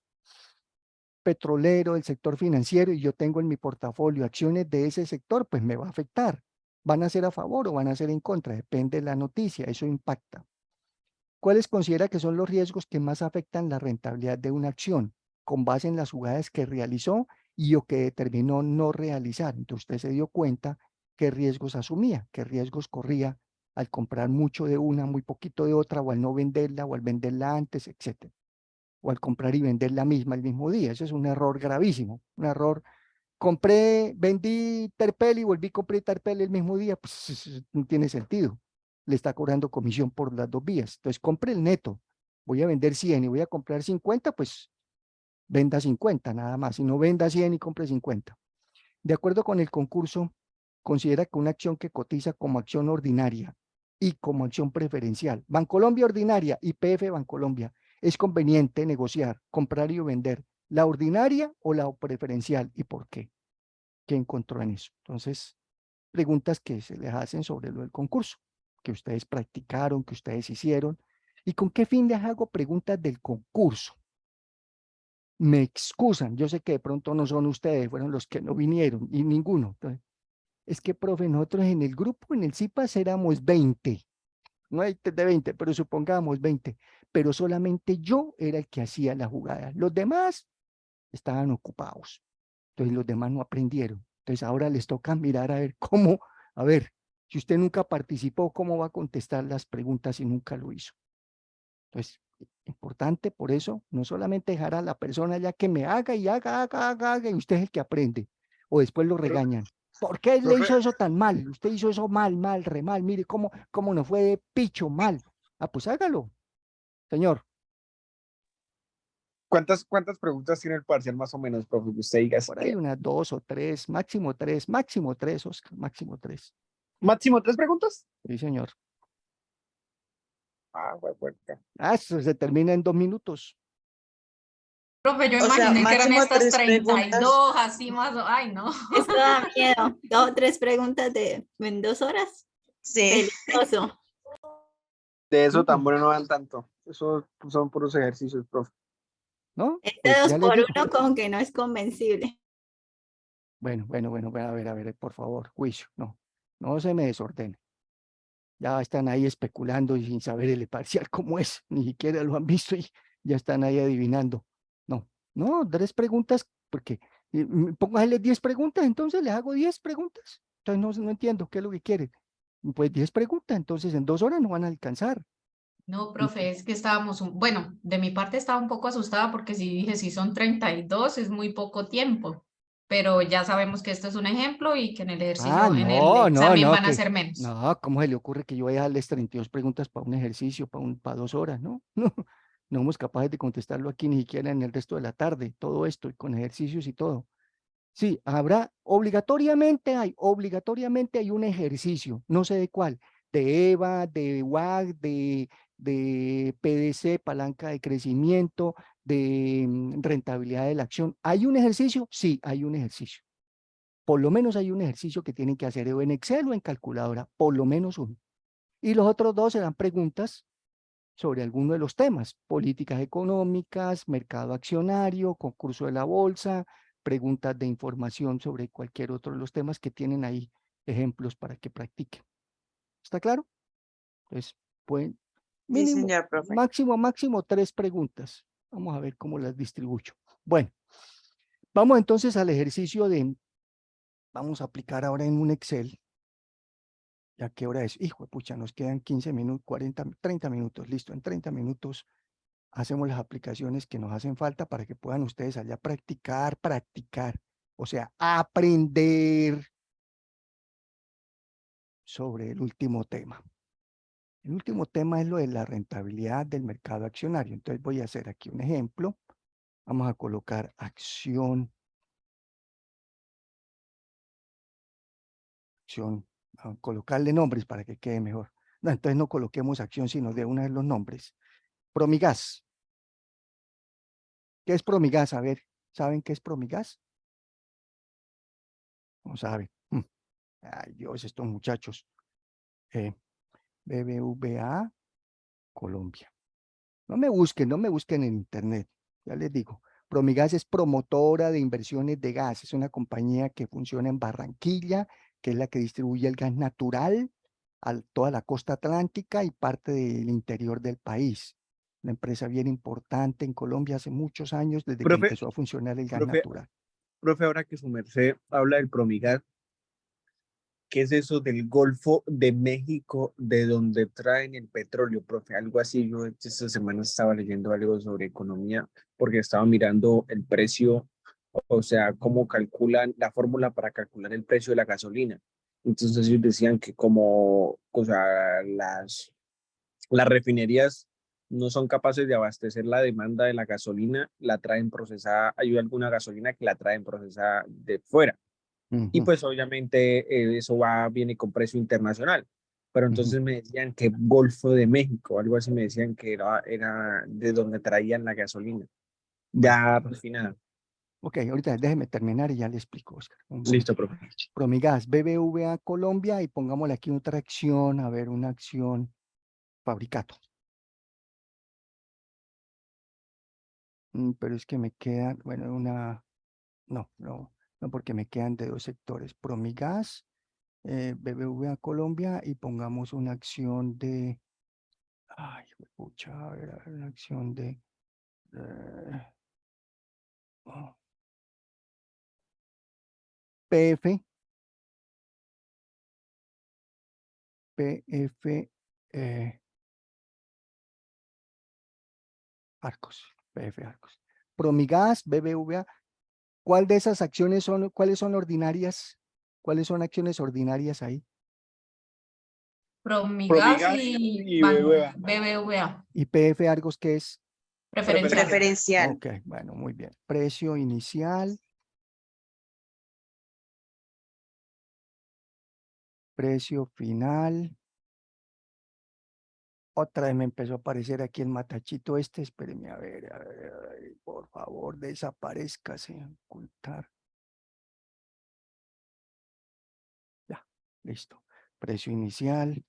Speaker 1: petrolero, del sector financiero, y yo tengo en mi portafolio acciones de ese sector, pues me va a afectar. ¿Van a ser a favor o van a ser en contra? Depende de la noticia, eso impacta. ¿Cuáles considera que son los riesgos que más afectan la rentabilidad de una acción con base en las jugadas que realizó y o que determinó no realizar? Entonces usted se dio cuenta qué riesgos asumía, qué riesgos corría al comprar mucho de una, muy poquito de otra, o al no venderla, o al venderla antes, etcétera. O al comprar y vender la misma el mismo día. Eso es un error gravísimo, un error. Vendí Terpel y volví a comprar Terpel el mismo día, pues no tiene sentido. Le está cobrando comisión por las dos vías. Entonces, compre el neto. Voy a vender 100 y voy a comprar 50, pues venda 50 nada más. Y no venda 100 y compre 50. De acuerdo con el concurso, considera que una acción que cotiza como acción ordinaria y como acción preferencial, Bancolombia ordinaria y PF Bancolombia, es conveniente negociar, comprar y vender la ordinaria o la preferencial y por qué. ¿Qué encontró en eso? Entonces, preguntas que se les hacen sobre lo del concurso, que ustedes practicaron, que ustedes hicieron ¿Y con qué fin les hago preguntas del concurso? Me excusan, yo sé que de pronto no son ustedes, fueron los que no vinieron, y ninguno. Entonces, es que, profe, nosotros en el grupo, en el CIPAS, éramos 20. No hay de 20, pero supongamos 20. Pero solamente yo era el que hacía la jugada. Los demás estaban ocupados. Entonces los demás no aprendieron. Entonces ahora les toca mirar a ver cómo, a ver, si usted nunca participó, ¿cómo va a contestar las preguntas si nunca lo hizo? Entonces, importante por eso, no solamente dejar a la persona ya que me haga y haga, y usted es el que aprende. O después lo regañan. ¿Por qué le
Speaker 6: Profe,
Speaker 1: hizo eso tan mal? Usted hizo eso mal, re mal. Mire cómo nos fue de picho mal. Ah, pues hágalo, señor.
Speaker 6: ¿cuántas preguntas tiene el parcial más o menos, profe? Que usted diga así
Speaker 1: Por
Speaker 6: que
Speaker 1: ahí unas 2 o 3, máximo tres, Oscar, máximo 3.
Speaker 6: máximo 3 preguntas.
Speaker 1: Sí, señor.
Speaker 6: Ah, bueno.
Speaker 1: Ah, eso se termina en 2 minutos.
Speaker 2: Profe, yo
Speaker 3: O sea,
Speaker 2: imaginé que eran
Speaker 3: máximo
Speaker 2: estas
Speaker 3: 3 preguntas.
Speaker 2: 32, así más, ay, no.
Speaker 5: Eso da miedo. 2 o 3 preguntas en 2 horas.
Speaker 3: Sí.
Speaker 5: Peligroso.
Speaker 6: De eso
Speaker 1: Sí,
Speaker 6: tan bueno no dan tanto. Eso son puros ejercicios, profe.
Speaker 1: ¿no?
Speaker 5: Este
Speaker 1: Pues
Speaker 5: 2
Speaker 1: ya les
Speaker 5: por
Speaker 1: digo.
Speaker 5: 1 como que no es convencible.
Speaker 1: Bueno, a ver, por favor, juicio, no se me desordene. Ya están ahí especulando y sin saber el parcial cómo es, ni siquiera lo han visto y ya están ahí adivinando. No, 3 preguntas, porque póngale 10 preguntas, entonces les hago 10 preguntas. Entonces no entiendo qué es lo que quieren. Pues 10 preguntas, entonces en 2 horas no van a alcanzar.
Speaker 2: No, profe, es que estábamos, bueno, de mi parte estaba un poco asustada porque si dije, si son 32 es muy poco tiempo, pero ya sabemos que esto es un ejemplo y que en el
Speaker 1: Ah,
Speaker 2: ejercicio, en el examen van a ser menos.
Speaker 1: no, ¿cómo se le ocurre que yo vaya a darles 32 preguntas para un ejercicio, para 2 horas? No, no somos capaces de contestarlo aquí ni siquiera en el resto de la tarde, todo esto, y con ejercicios y todo. Sí, obligatoriamente hay un ejercicio, no sé de cuál, de EVA, de WAC, de PDC, palanca de crecimiento, de rentabilidad de la acción. ¿Hay un ejercicio? Sí, hay un ejercicio. Por lo menos hay un ejercicio que tienen que hacer o en Excel o en calculadora, por lo menos uno. Y los otros 2 serán preguntas sobre alguno de los temas, políticas económicas, mercado accionario, concurso de la bolsa, preguntas de información sobre cualquier otro de los temas que tienen ahí ejemplos para que practiquen. ¿Está claro? Entonces, pueden,
Speaker 3: Sí,
Speaker 1: mínimo,
Speaker 3: señor profe.
Speaker 1: máximo 3 preguntas. Vamos a ver cómo las distribuyo. Bueno, vamos entonces al ejercicio vamos a aplicar ahora en un Excel. ¿Ya qué hora es? Hijo de pucha, nos quedan 15 minutos, 40, 30 minutos. Listo, en 30 minutos hacemos las aplicaciones que nos hacen falta para que puedan ustedes allá practicar. O sea, aprender sobre el último tema. El último tema es lo de la rentabilidad del mercado accionario. Entonces voy a hacer aquí un ejemplo. Vamos a colocar acción, a colocarle nombres para que quede mejor. No, entonces no coloquemos acción, sino de una de los nombres. Promigas. ¿Qué es Promigas? A ver, ¿saben qué es Promigas? No saben. Ay, Dios, estos muchachos. BBVA Colombia. No me busquen en internet. Ya les digo. Promigas es promotora de inversiones de gas. Es una compañía que funciona en Barranquilla, que es la que distribuye el gas natural a toda la costa atlántica y parte del interior del país. Una empresa bien importante en Colombia hace muchos años, desde que
Speaker 6: Profe,
Speaker 1: empezó a funcionar el gas
Speaker 6: profe,
Speaker 1: natural.
Speaker 6: profe, ahora que su merced habla del Promigas, ¿qué es eso del Golfo de México, de donde traen el petróleo, profe? Algo así, yo esta semana estaba leyendo algo sobre economía, porque estaba mirando el precio, o sea, cómo calculan la fórmula para calcular el precio de la gasolina. Entonces ellos decían que como, o sea, las refinerías no son capaces de abastecer la demanda de la gasolina, la traen procesada, hay alguna gasolina que la traen procesada de fuera. Y
Speaker 1: Ujú,
Speaker 6: pues obviamente eso viene con precio internacional. Pero
Speaker 1: ujú.
Speaker 6: entonces me decían que Golfo de México, algo así me decían que era de donde traían la gasolina,
Speaker 1: Bueno,
Speaker 6: ya refinada.
Speaker 1: ok, ahorita déjeme terminar y ya le explico, Oscar. Un
Speaker 6: Listo,
Speaker 1: momentico.
Speaker 6: profe.
Speaker 1: Promigas, BBVA Colombia y pongámosle aquí otra acción, a ver, una acción fabricato. Pero es que me quedan, bueno, no, porque me quedan de dos sectores, Promigas, BBVA Colombia, y pongamos una acción de, ay, pucha, a ver, una acción de, oh, PF, eh, Arcos, PF Arcos. Promigas, BBVA, ¿cuál de esas acciones son, cuáles son ordinarias? ¿Cuáles son acciones ordinarias ahí?
Speaker 2: Promigas
Speaker 6: Promigas
Speaker 2: y
Speaker 6: y BBVA.
Speaker 2: BBVA,
Speaker 1: ¿Y PF Argos qué es?
Speaker 2: preferencial.
Speaker 3: Preferencial.
Speaker 1: Ok, bueno, muy bien. Precio inicial, precio final. Otra vez me empezó a aparecer aquí el matachito este. Espéreme, a ver, por favor, desaparezcase, ocultar. Ya, listo. Precio inicial,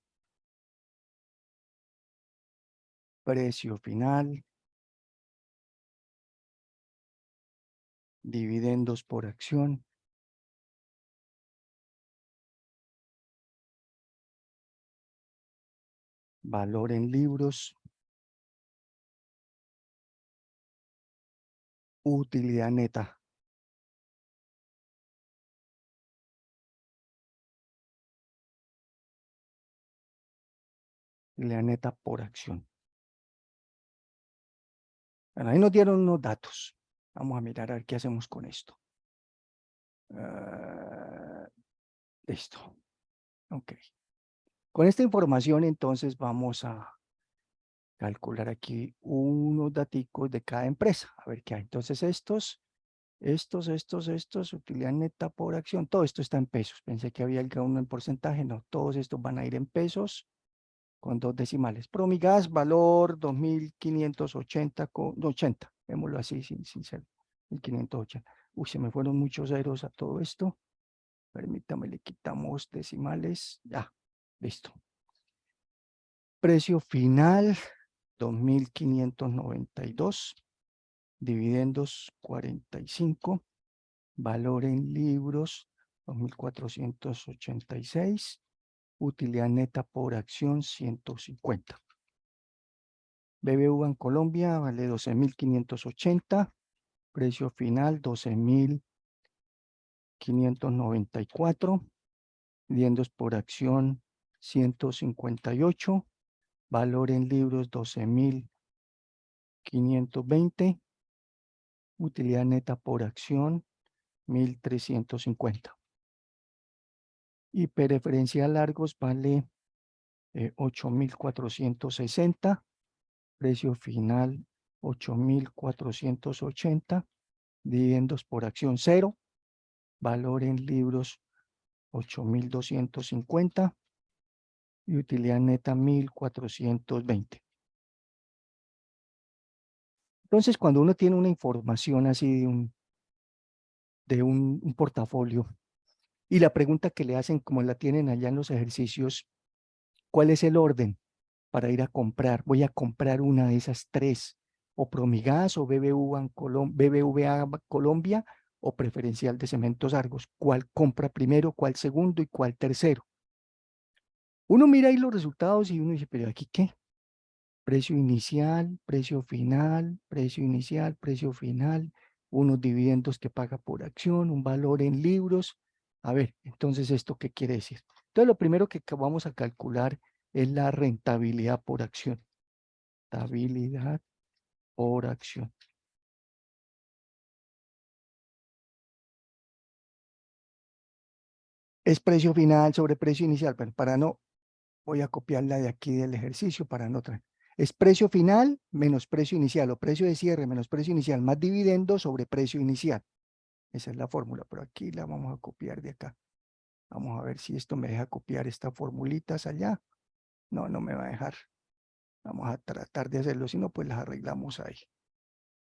Speaker 1: precio final, dividendos por acción, valor en libros, utilidad neta. Utilidad neta por acción. Bueno, ahí nos dieron unos datos. Vamos a mirar a ver qué hacemos con esto. Listo. Ok. Con esta información, entonces, vamos a calcular aquí unos daticos de cada empresa. A ver qué hay. Entonces, estos, utilidad neta por acción, todo esto está en pesos. Pensé que había uno en porcentaje, no, todos estos van a ir en pesos con dos decimales. Promigas, valor 2.580, 80, vémoslo así, sin ser 1.580. Uy, se me fueron muchos ceros a todo esto. Permítame, le quitamos decimales. Ya, listo. Precio final, 2.592. Dividendos, 45. Valor en libros, 2.486. Utilidad neta por acción, 150. BBVA en Colombia vale 12.580. Precio final, 12.594. Dividendos por acción, 158. Valor en libros, 12.520. Utilidad neta por acción, 1.350. Y preferencial largos vale 8.460. Precio final, 8.480. Dividendos por acción 0. Valor en libros, 8.250. Y utilidad neta, 1.420. Entonces, cuando uno tiene una información así de un portafolio, y la pregunta que le hacen, como la tienen allá en los ejercicios, ¿cuál es el orden para ir a comprar? Voy a comprar una de esas tres, o Promigas, o BBVA Colombia, o preferencial de Cementos Argos. ¿Cuál compra primero, cuál segundo y cuál tercero? Uno mira ahí los resultados y uno dice, pero ¿aquí qué? Precio inicial, precio final, precio inicial, precio final, unos dividendos que paga por acción, un valor en libros. A ver, entonces, ¿esto qué quiere decir? Entonces, lo primero que vamos a calcular es la rentabilidad por acción. Rentabilidad por acción. Es precio final sobre precio inicial, pero para no, voy a copiarla de aquí del ejercicio para no traer. Es precio final menos precio inicial, o precio de cierre menos precio inicial, más dividendo sobre precio inicial. Esa es la fórmula, pero aquí la vamos a copiar de acá. Vamos a ver si esto me deja copiar estas formulitas allá. No, no me va a dejar. Vamos a tratar de hacerlo, si no, pues las arreglamos ahí.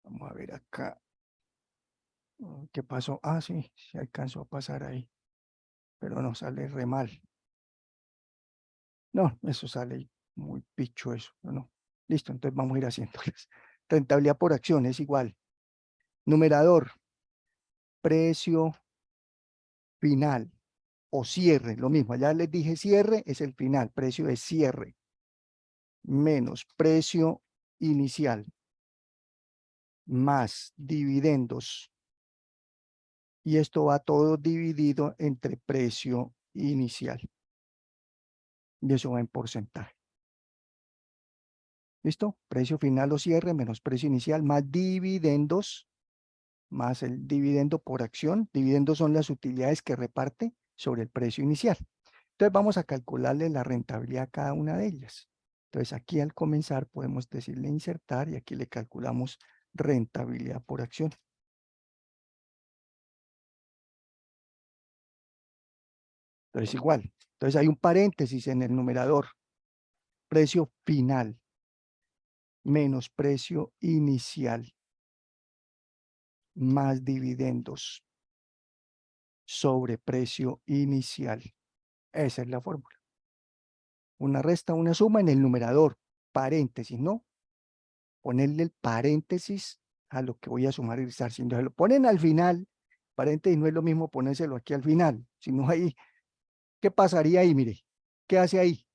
Speaker 1: Vamos a ver acá. ¿Qué pasó? Ah, sí, se alcanzó a pasar ahí. Pero no, sale re mal. No, eso sale muy picho eso. No, no. Listo, entonces vamos a ir haciéndoles. Rentabilidad por acción es igual. Numerador, precio final o cierre, lo mismo. Allá les dije cierre, es el final, precio de cierre, menos precio inicial, más dividendos. Y esto va todo dividido entre precio inicial. Y eso va en porcentaje. ¿Listo? Precio final o cierre menos precio inicial más dividendos, más el dividendo por acción. Dividendos son las utilidades que reparte sobre el precio inicial. Entonces vamos a calcularle la rentabilidad a cada una de ellas. Entonces aquí al comenzar podemos decirle insertar y aquí le calculamos rentabilidad por acción. Entonces igual. Entonces hay un paréntesis en el numerador. Precio final menos precio inicial más dividendos sobre precio inicial. Esa es la fórmula. Una resta, una suma en el numerador, paréntesis, ¿no? Ponerle el paréntesis a lo que voy a sumar y restar. Si no se lo ponen al final, paréntesis no es lo mismo ponérselo aquí al final, sino ahí, ¿qué pasaría ahí? Mire, ¿qué hace ahí?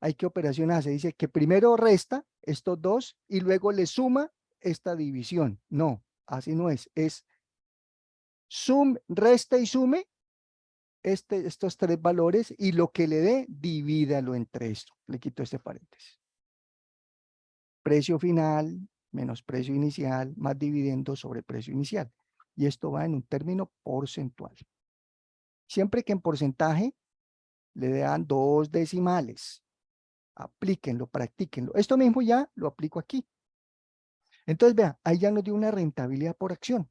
Speaker 1: ¿Hay qué operación hace? Dice que primero resta estos dos y luego le suma esta división. No, así no es. Es resta y sume estos tres valores y lo que le dé, divídalo entre esto. Le quito este paréntesis. Precio final menos precio inicial más dividendo sobre precio inicial. Y esto va en un término porcentual. Siempre que en porcentaje le dan 2 decimales. Aplíquenlo, practíquenlo. Esto mismo ya lo aplico aquí. Entonces, vea, ahí ya nos dio una rentabilidad por acción.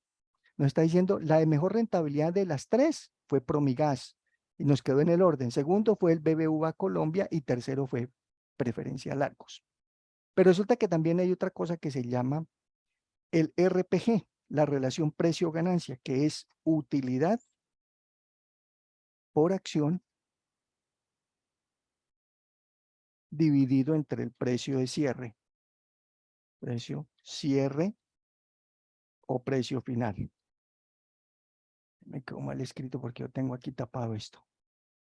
Speaker 1: Nos está diciendo la de mejor rentabilidad de las tres fue Promigas y nos quedó en el orden. Segundo fue el BBVA Colombia y tercero fue Preferencial Argos. Pero resulta que también hay otra cosa que se llama el RPG, la relación precio-ganancia, que es utilidad por acción dividido entre el precio de cierre. Precio cierre o precio final. Me quedó mal escrito porque yo tengo aquí tapado esto.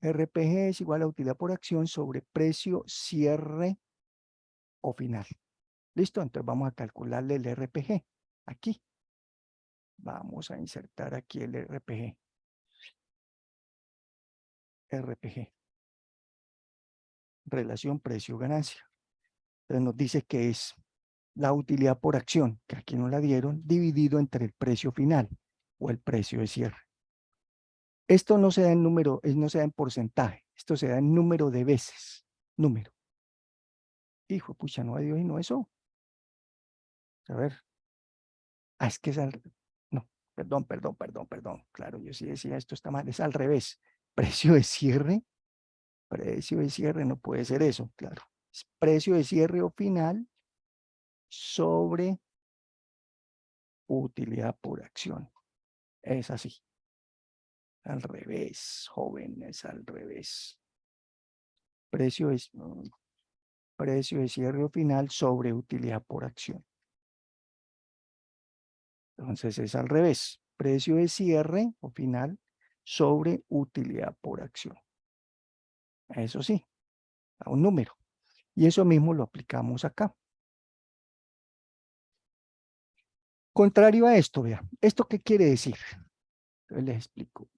Speaker 1: RPG es igual a utilidad por acción sobre precio cierre o final. ¿Listo? Entonces vamos a calcularle el RPG. Aquí. Vamos a insertar aquí el RPG. RPG. Relación precio-ganancia. Entonces nos dice que es la utilidad por acción, que aquí no la dieron, dividido entre el precio final o el precio de cierre. Esto no se da en número, no se da en porcentaje, esto se da en número de veces. Número. Hijo, pucha, no hay no eso. A ver. Es que es no, perdón. Claro, yo sí decía, esto está mal, es al revés. Precio de cierre no puede ser eso, claro. Es precio de cierre o final sobre utilidad por acción. Es así. Al revés, joven, es al revés. Precio de cierre o final sobre utilidad por acción. Entonces es al revés. Precio de cierre o final sobre utilidad por acción. Eso sí, a un número. Y eso mismo lo aplicamos acá. Contrario a esto, vea. ¿Esto qué quiere decir? Entonces les explico.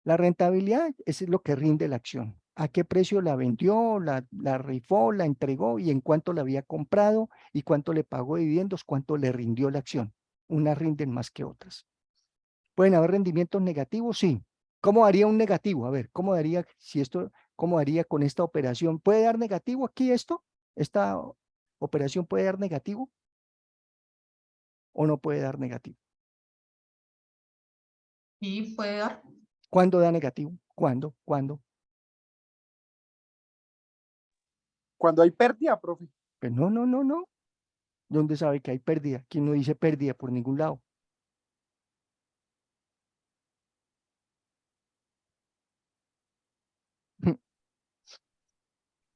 Speaker 1: La rentabilidad es lo que rinde la acción. ¿A qué precio la vendió, la rifó, la entregó y en cuánto la había comprado y cuánto le pagó dividendos, cuánto le rindió la acción? Unas rinden más que otras. ¿Pueden haber rendimientos negativos? Sí. ¿Cómo haría un negativo? A ver, ¿cómo daría si esto, cómo haría con esta operación? ¿Puede dar negativo aquí esto? ¿Esta operación puede dar negativo? ¿O no puede dar negativo?
Speaker 2: Sí, puede dar.
Speaker 1: ¿Cuándo da negativo? ¿Cuándo? ¿Cuándo?
Speaker 8: Cuando hay pérdida, profe.
Speaker 1: Pues no. ¿Dónde sabe que hay pérdida? Aquí no dice pérdida por ningún lado.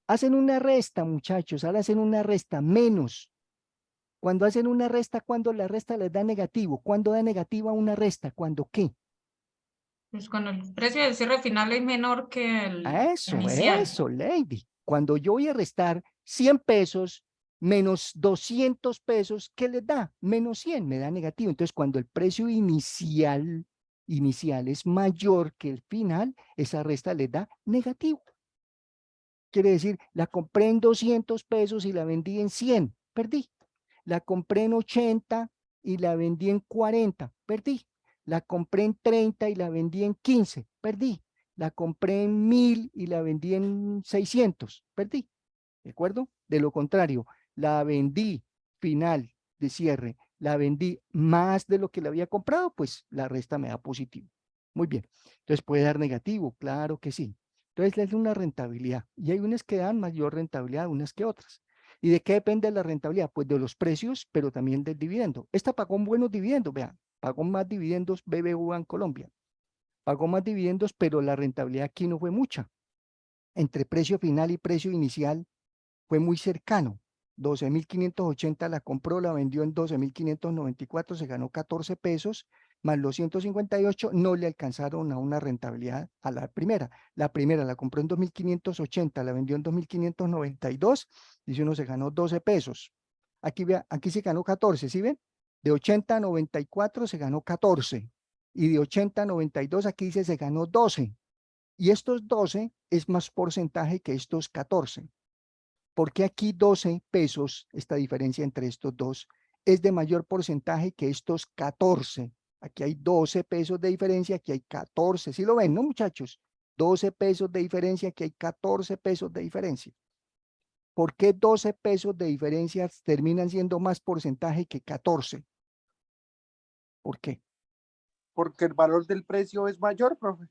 Speaker 1: Hacen una resta, muchachos, ahora hacen una resta menos. Cuando hacen una resta, cuando la resta les da negativo. ¿Cuándo da negativa una resta? ¿Cuándo qué?
Speaker 2: Pues cuando el precio de cierre final es menor que el inicial.
Speaker 1: Eso, lady. Cuando yo voy a restar 100 pesos menos 200 pesos, ¿qué les da? Menos 100, me da negativo. Entonces, cuando el precio inicial es mayor que el final, esa resta les da negativo. Quiere decir, la compré en 200 pesos y la vendí en 100, perdí. La compré en 80 y la vendí en 40, perdí. La compré en 30 y la vendí en 15, perdí. La compré en 1000 y la vendí en 600, perdí. ¿De acuerdo? De lo contrario, la vendí final de cierre, la vendí más de lo que la había comprado, pues la resta me da positivo. Muy bien. Entonces puede dar negativo, claro que sí. Entonces es una rentabilidad y hay unas que dan mayor rentabilidad, unas que otras. ¿Y de qué depende la rentabilidad? Pues de los precios, pero también del dividendo. Esta pagó buenos dividendos, vean, pagó más dividendos BBVA en Colombia. Pagó más dividendos, pero la rentabilidad aquí no fue mucha. Entre precio final y precio inicial fue muy cercano. 12.580 la compró, la vendió en 12.594, se ganó 14 pesos, más los 158 no le alcanzaron a una rentabilidad a la primera. La primera la compró en 2.580, la vendió en 2.592, dice uno se ganó 12 pesos. Aquí, vea, aquí se ganó 14, ¿sí ven? De 80 a 94 se ganó 14 y de 80 a 92 aquí dice se ganó 12. Y estos 12 es más porcentaje que estos 14. ¿Por qué aquí 12 pesos, esta diferencia entre estos dos, es de mayor porcentaje que estos 14? Aquí hay 12 pesos de diferencia, aquí hay 14. ¿Sí lo ven, no, muchachos? 12 pesos de diferencia, aquí hay 14 pesos de diferencia. ¿Por qué 12 pesos de diferencia terminan siendo más porcentaje que 14? ¿Por qué?
Speaker 8: Porque el valor del precio es mayor, profe.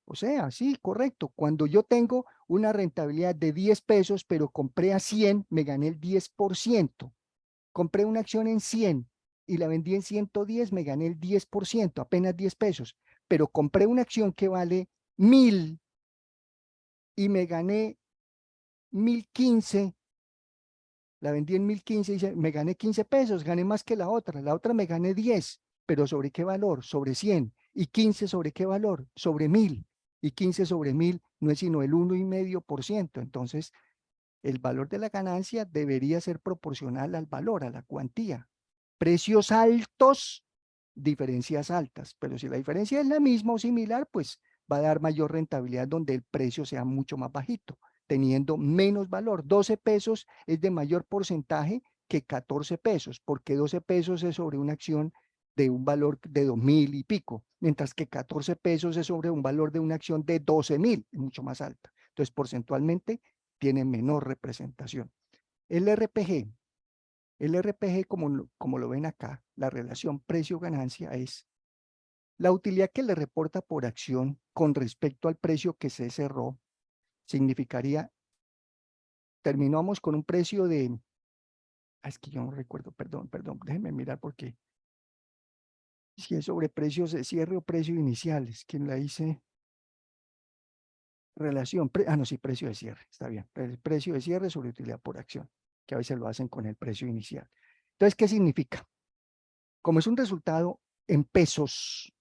Speaker 1: O sea, sí, correcto. Cuando yo tengo una rentabilidad de 10 pesos, pero compré a 100, me gané el 10%. Compré una acción en 100 y la vendí en 110, me gané el 10%, apenas 10 pesos. Pero compré una acción que vale 1000 y me gané 1015, la vendí en 1015 y me gané 15 pesos, gané más que la otra me gané 10, pero ¿sobre qué valor? Sobre 100. ¿Y 15 sobre qué valor? Sobre 1000. Y 15 sobre 1000 no es sino el 1,5%. Entonces, el valor de la ganancia debería ser proporcional al valor, a la cuantía. Precios altos, diferencias altas, pero si la diferencia es la misma o similar, pues va a dar mayor rentabilidad donde el precio sea mucho más bajito, teniendo menos valor. 12 pesos es de mayor porcentaje que 14 pesos, porque 12 pesos es sobre una acción de un valor de 2.000 y pico, mientras que 14 pesos es sobre un valor de una acción de 12.000, mucho más alta. Entonces, porcentualmente, tiene menor representación. El RPG, como lo ven acá, la relación precio-ganancia es la utilidad que le reporta por acción con respecto al precio que se cerró. Significaría, terminamos con un precio de, es que yo no recuerdo, perdón, déjenme mirar porque si es sobre precios de cierre o precio iniciales, ¿quién la dice? Relación, no, sí, precio de cierre, está bien. El precio de cierre sobre utilidad por acción, que a veces lo hacen con el precio inicial. Entonces, ¿qué significa? Como es un resultado en pesos,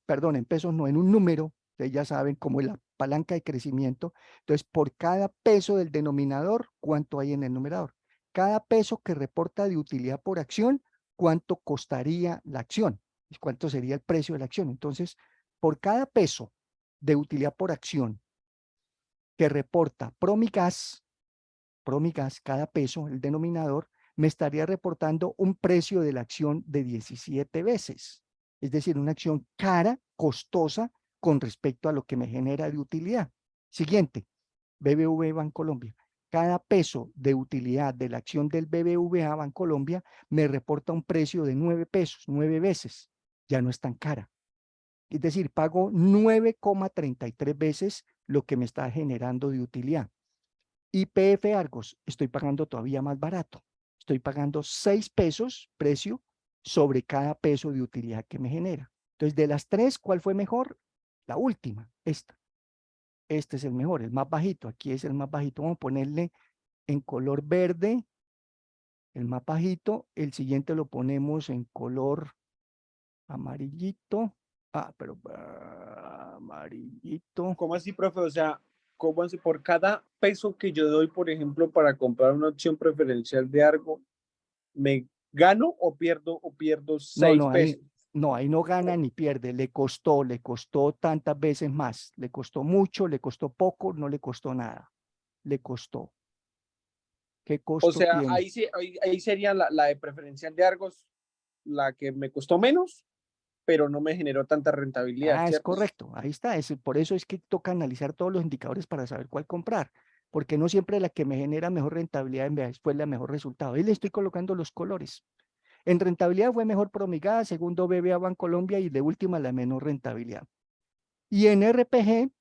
Speaker 1: perdón, en pesos no, en un número, ustedes ya saben, como la palanca de crecimiento, entonces por cada peso del denominador, ¿cuánto hay en el numerador? Cada peso que reporta de utilidad por acción, ¿cuánto costaría la acción? ¿Y cuánto sería el precio de la acción? Entonces, por cada peso de utilidad por acción que reporta Promigas, cada peso, el denominador, me estaría reportando un precio de la acción de 17 veces. Es decir, una acción cara, costosa, con respecto a lo que me genera de utilidad. Siguiente, BBVA Bancolombia. Cada peso de utilidad de la acción del BBVA Bancolombia me reporta un precio de 9 pesos, 9 veces. Ya no es tan cara. Es decir, pago 9,33 veces lo que me está generando de utilidad. YPF Argos, estoy pagando todavía más barato. Estoy pagando 6 pesos precio sobre cada peso de utilidad que me genera. Entonces, de las tres, ¿cuál fue mejor? La última, esta. este es el mejor, el más bajito, aquí es el más bajito. Vamos a ponerle en color verde, el más bajito, el siguiente lo ponemos en color amarillito. Pero amarillito.
Speaker 6: ¿Cómo así, profe? O sea, ¿cómo así? Por cada peso que yo doy, por ejemplo, para comprar una opción preferencial de algo, ¿me gano o pierdo
Speaker 1: No,
Speaker 6: 6 pesos?
Speaker 1: ahí no gana ni pierde, le costó tantas veces más, le costó mucho, le costó poco, no le costó nada, le costó. ¿Qué
Speaker 6: O
Speaker 1: costo
Speaker 6: sea,
Speaker 1: tiene?
Speaker 6: ahí sería la de preferencial de Argos, la que me costó menos, pero no me generó tanta rentabilidad,
Speaker 1: Es
Speaker 6: ¿cierto?
Speaker 1: correcto, ahí está, por eso es que toca analizar todos los indicadores para saber cuál comprar, porque no siempre la que me genera mejor rentabilidad fue la mejor resultado. Ahí le estoy colocando los colores. En rentabilidad fue mejor Promigada, segundo BBVA Bancolombia y de última la menor rentabilidad. Y en RPG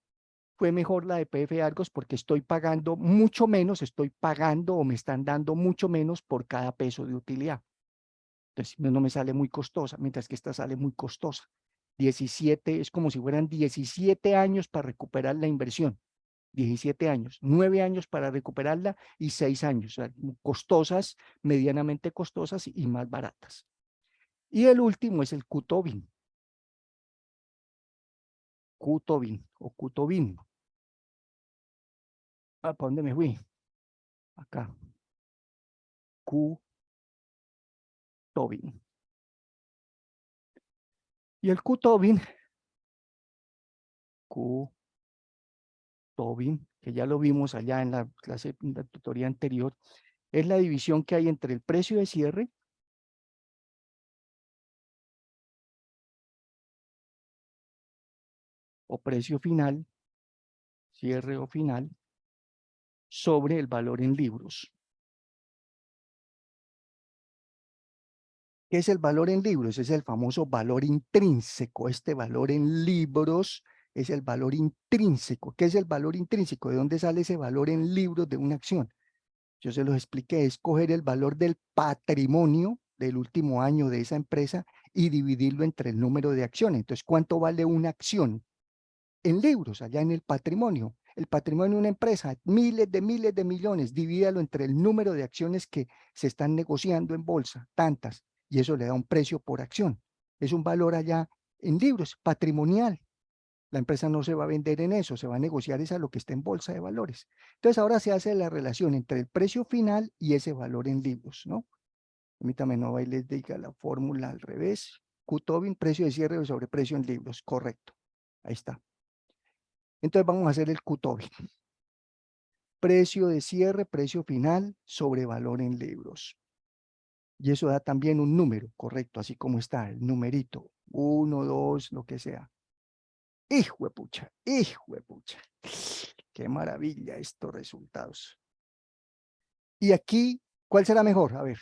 Speaker 1: fue mejor la de PF Argos porque estoy pagando mucho menos, estoy pagando o me están dando mucho menos por cada peso de utilidad. Entonces no me sale muy costosa, mientras que esta sale muy costosa. 17, es como si fueran 17 años para recuperar la inversión. 17 años, 9 años para recuperarla y 6 años, o sea, costosas, medianamente costosas y más baratas. Y el último es el Cutobin. Cutobin o Cutobin. ¿Para dónde me fui? Acá. Cutobin. Y el Cutobin, que ya lo vimos allá en la clase, en la tutoría anterior, es la división que hay entre el precio de cierre o precio final, cierre o final, sobre el valor en libros. ¿Qué es el valor en libros? Es el famoso valor intrínseco. Este valor en libros es el valor intrínseco. ¿Qué es el valor intrínseco? ¿De dónde sale ese valor en libros de una acción? Yo se los expliqué, es coger el valor del patrimonio del último año de esa empresa y dividirlo entre el número de acciones. Entonces, ¿cuánto vale una acción? En libros, allá en el patrimonio. El patrimonio de una empresa, miles de millones, divídalo entre el número de acciones que se están negociando en bolsa, tantas, y eso le da un precio por acción. Es un valor allá en libros, patrimonial. La empresa no se va a vender en eso, se va a negociar es a lo que está en bolsa de valores. Entonces ahora se hace la relación entre el precio final y ese valor en libros, ¿no? Permítame, no ahí les diga la fórmula al revés. Q-Tobin, precio de cierre sobre precio en libros, correcto. Ahí está. Entonces vamos a hacer el Q-Tobin. Precio de cierre, precio final sobre valor en libros. Y eso da también un número, correcto, así como está, el numerito, 1, 2, lo que sea. Hijo de pucha, hijo de pucha. Qué maravilla estos resultados. Y aquí, ¿cuál será mejor? A ver,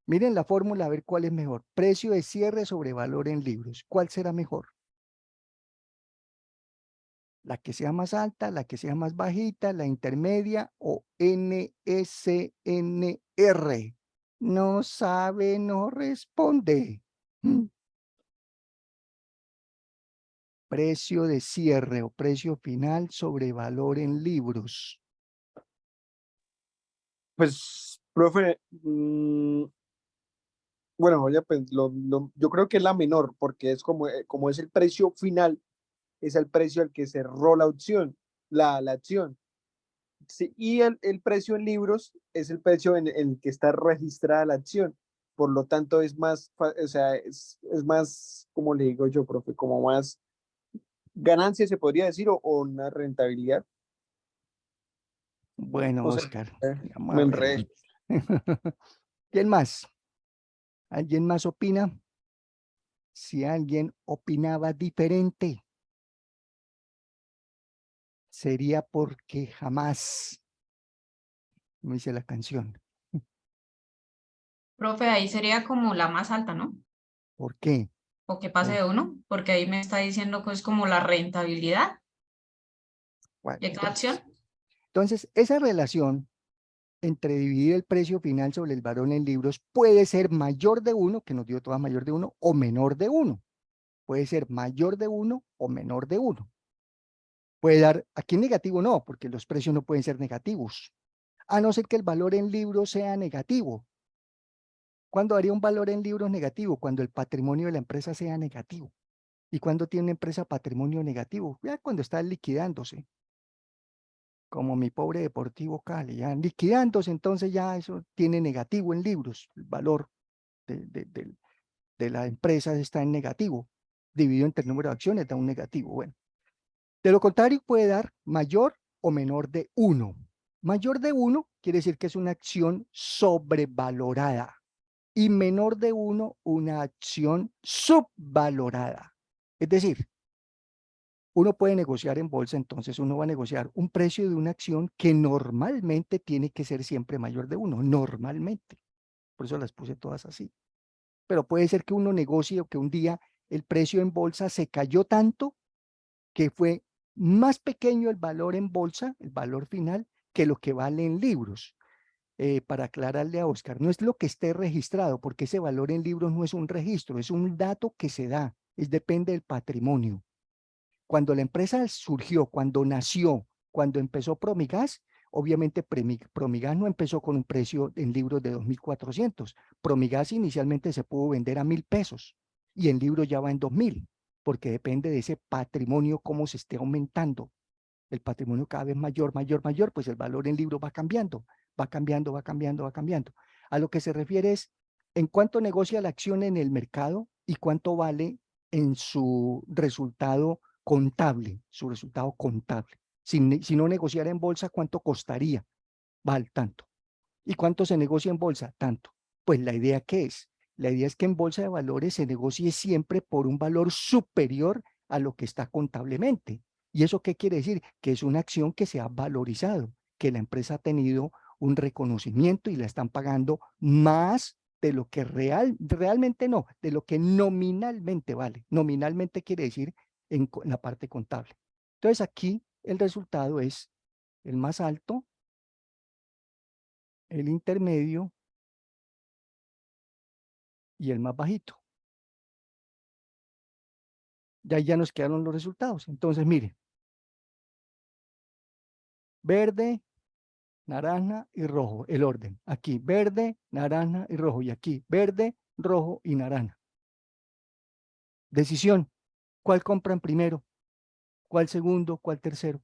Speaker 1: miren la fórmula, a ver cuál es mejor. Precio de cierre sobre valor en libros. ¿Cuál será mejor? La que sea más alta, la que sea más bajita, la intermedia o NSNR. No sabe, no responde. Precio de cierre o precio final sobre valor en libros.
Speaker 6: Pues, profe, bueno, oye, pues yo creo que es la menor, porque es como es el precio final, es el precio al que cerró la opción, la acción. Sí, y el precio en libros es el precio en el que está registrada la acción. Por lo tanto, es más, o sea, es más, como le digo yo, profe, como más ganancia, se podría decir, o una rentabilidad.
Speaker 1: Bueno,
Speaker 6: O sea,
Speaker 1: Oscar, vamos
Speaker 6: me
Speaker 1: a ver.
Speaker 6: enredé.
Speaker 1: ¿Quién más? ¿Alguien más opina? Si alguien opinaba diferente, sería porque jamás, me dice la canción.
Speaker 2: Profe, ahí sería como la más alta, ¿no?
Speaker 1: ¿Por qué?
Speaker 2: O que pase de uno, porque ahí me está diciendo que es como la rentabilidad
Speaker 1: Bueno,
Speaker 2: de cada acción.
Speaker 1: entonces, esa relación entre dividir el precio final sobre el valor en libros puede ser mayor de 1, que nos dio toda mayor de 1, o menor de 1. Puede ser mayor de 1 o menor de 1. Puede dar, aquí negativo no, porque los precios no pueden ser negativos, a no ser que el valor en libros sea negativo. ¿Cuándo haría un valor en libros negativo? Cuando el patrimonio de la empresa sea negativo. ¿Y cuándo tiene una empresa patrimonio negativo? Ya cuando está liquidándose, como mi pobre Deportivo Cali, ya liquidándose, entonces ya eso tiene negativo en libros, el valor de la empresa está en negativo, dividido entre el número de acciones da un negativo. Bueno, de lo contrario puede dar mayor o menor de 1. Mayor de 1 quiere decir que es una acción sobrevalorada y menor de 1 una acción subvalorada. Es decir, uno puede negociar en bolsa, entonces uno va a negociar un precio de una acción que normalmente tiene que ser siempre mayor de 1, normalmente. Por eso las puse todas así. Pero puede ser que uno negocie o que un día el precio en bolsa se cayó tanto que fue más pequeño el valor en bolsa, el valor final, que lo que vale en libros. Para aclararle a Oscar, no es lo que esté registrado, porque ese valor en libros no es un registro, es un dato que se da, depende del patrimonio. Cuando la empresa surgió, cuando nació, cuando empezó Promigas, obviamente Promigas no empezó con un precio en libros de 2.400. Promigas inicialmente se pudo vender a 1.000 pesos y en libros ya va en 2.000, porque depende de ese patrimonio cómo se esté aumentando. El patrimonio cada vez mayor, mayor, mayor, pues el valor en libros va cambiando, va cambiando, va cambiando, va cambiando. A lo que se refiere es en cuánto negocia la acción en el mercado y cuánto vale en su resultado contable, su resultado contable. Si no negociara en bolsa, ¿cuánto costaría? Vale tanto. ¿Y cuánto se negocia en bolsa? Tanto. Pues la idea, ¿qué es? La idea es que en bolsa de valores se negocie siempre por un valor superior a lo que está contablemente. ¿Y eso qué quiere decir? Que es una acción que se ha valorizado, que la empresa ha tenido un reconocimiento y la están pagando más de lo que realmente no, de lo que nominalmente vale. Nominalmente quiere decir en la parte contable. Entonces aquí el resultado es el más alto, el intermedio y el más bajito. Ya nos quedaron los resultados. Entonces, mire, verde, naranja y rojo, el orden. Aquí, verde, naranja y rojo. Y aquí, verde, rojo y naranja. Decisión, ¿cuál compran primero? ¿Cuál segundo? ¿Cuál tercero?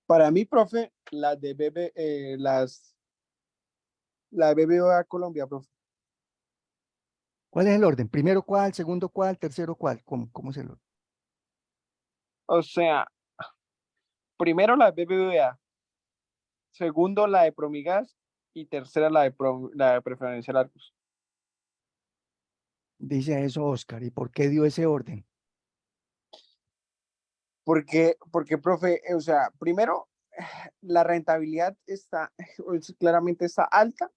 Speaker 8: Para mí, profe, las de la BBVA Colombia, profe.
Speaker 1: ¿Cuál es el orden? Primero cuál, segundo cuál, tercero cuál. ¿Cómo es el orden?
Speaker 8: O sea, primero la de BBVA, segundo la de Promigas y tercera la de Preferencial Arcos.
Speaker 1: Dice eso Oscar. ¿Y por qué dio ese orden?
Speaker 8: Porque, profe, o sea, primero, la rentabilidad claramente está alta,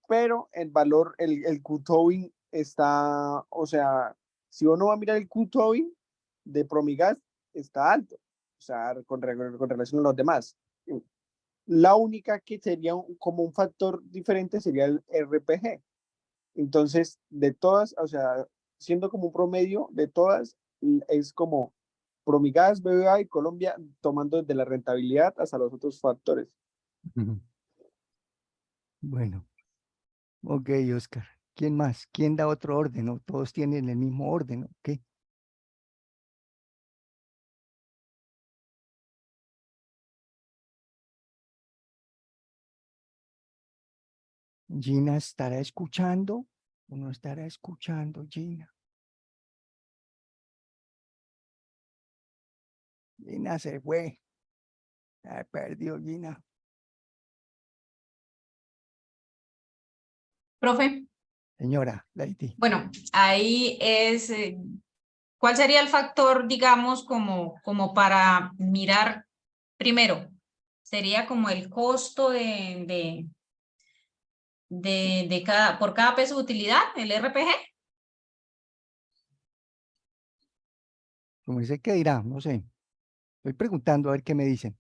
Speaker 8: pero el valor, el Q-Towing está, o sea, si uno va a mirar el Q-Towing de Promigas, está alto, o sea, con relación a los demás. La única que sería como un factor diferente sería el RPG. Entonces, de todas, o sea, siendo como un promedio de todas, es como Promigas, BBVA y Colombia, tomando desde la rentabilidad hasta los otros factores.
Speaker 1: Bueno, ok, Oscar. ¿Quién más? ¿Quién da otro orden? ¿O todos tienen el mismo orden? ¿Ok? Gina estará escuchando o no estará escuchando, Gina. Gina se fue. Perdió Gina.
Speaker 2: Profe,
Speaker 1: Señora Lady.
Speaker 2: bueno, ahí es, ¿cuál sería el factor, digamos, como para mirar primero? Sería como el costo por cada peso de utilidad, el RPG.
Speaker 1: Como dice, ¿qué dirá? No sé. Estoy preguntando a ver qué me dicen.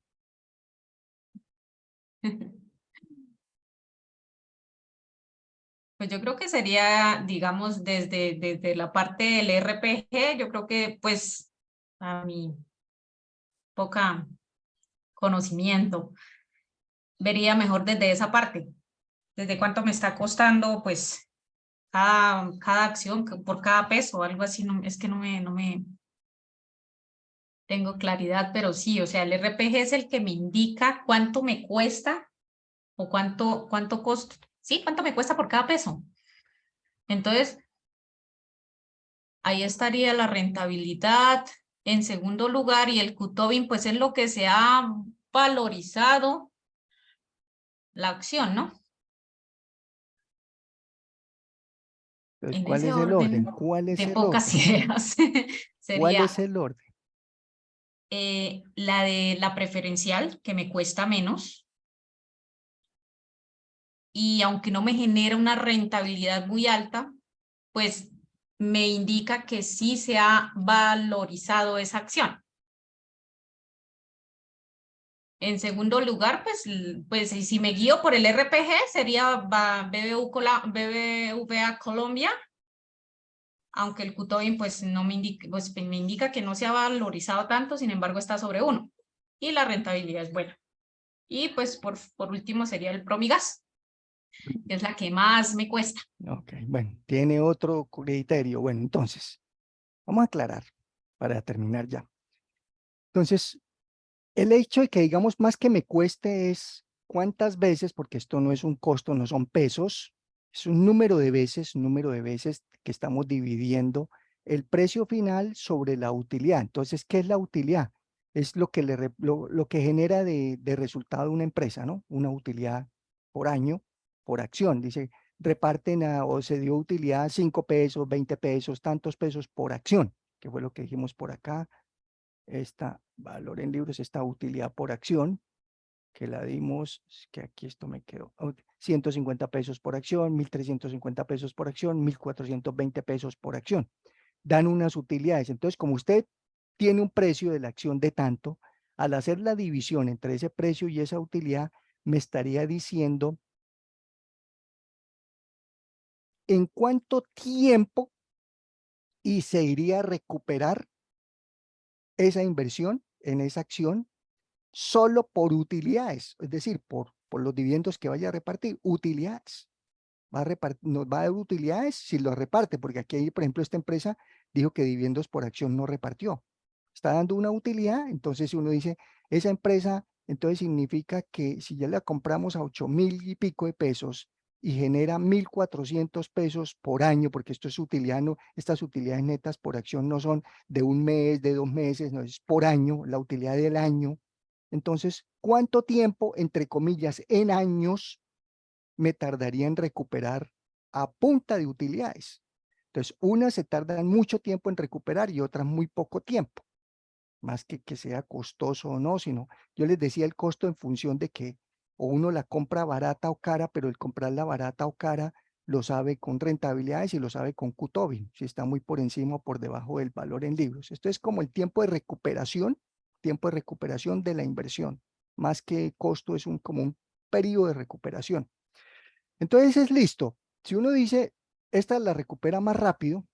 Speaker 2: Pues yo creo que sería, digamos, desde la parte del RPG, yo creo que pues a mi poca conocimiento, vería mejor desde esa parte, desde cuánto me está costando pues cada acción por cada peso, algo así, no, es que no me tengo claridad, pero sí, o sea, el RPG es el que me indica cuánto me cuesta o cuánto costo, sí, cuánto me cuesta por cada peso. Entonces, ahí estaría la rentabilidad en segundo lugar y el Q-Tobin pues es lo que se ha valorizado la acción, ¿no?
Speaker 1: Entonces,
Speaker 2: En
Speaker 1: ¿cuál
Speaker 2: ese
Speaker 1: es el orden?
Speaker 2: orden
Speaker 1: ¿Cuál es
Speaker 2: de
Speaker 1: el
Speaker 2: pocas
Speaker 1: orden?
Speaker 2: ideas
Speaker 1: ¿Cuál
Speaker 2: sería
Speaker 1: es el orden?
Speaker 2: la de la preferencial, que me cuesta menos. Y aunque no me genera una rentabilidad muy alta, pues me indica que sí se ha valorizado esa acción. En segundo lugar, pues si me guío por el RPG, sería BBVA Colombia, aunque el Q-Tobin pues no me indica, pues me indica que no se ha valorizado tanto, sin embargo está sobre 1 y la rentabilidad es buena. Y pues por último sería el Promigas, que es la que más me cuesta.
Speaker 1: Ok, bueno, tiene otro criterio. Bueno, entonces, vamos a aclarar para terminar ya. Entonces, el hecho de que digamos más que me cueste es cuántas veces, porque esto no es un costo, no son pesos, es un número de veces que estamos dividiendo el precio final sobre la utilidad. Entonces, ¿qué es la utilidad? Es lo que, lo que genera de resultado una empresa, ¿no? Una utilidad por año, por acción. Dice, reparten o se dio utilidad 5 pesos, 20 pesos, tantos pesos por acción, que fue lo que dijimos por acá. Esta valor en libros, esta utilidad por acción, que la dimos, que aquí esto me quedó, 150 pesos por acción, 1.350 pesos por acción, 1.420 pesos por acción. Dan unas utilidades. Entonces, como usted tiene un precio de la acción de tanto, al hacer la división entre ese precio y esa utilidad, me estaría diciendo en cuánto tiempo y se iría a recuperar esa inversión en esa acción solo por utilidades, es decir, por los dividendos que vaya a repartir, utilidades. Nos va a dar utilidades si lo reparte, porque aquí, por ejemplo, esta empresa dijo que dividendos por acción no repartió. Está dando una utilidad, entonces si uno dice, esa empresa, entonces significa que si ya la compramos a 8.000 y pico de pesos y genera 1.400 pesos por año, porque esto es utilidad, no, estas utilidades netas por acción no son de un mes, de 2 meses, no es por año, la utilidad del año. Entonces, ¿cuánto tiempo, entre comillas, en años me tardaría en recuperar a punta de utilidades? Entonces, unas se tardan mucho tiempo en recuperar y otras muy poco tiempo, más que sea costoso o no, sino yo les decía el costo en función de que o uno la compra barata o cara, pero el comprarla barata o cara lo sabe con rentabilidades y lo sabe con Q-Tobin, si está muy por encima o por debajo del valor en libros. Esto es como el tiempo de recuperación de la inversión, más que costo es como un periodo de recuperación. Entonces es listo. Si uno dice, esta la recupera más rápido,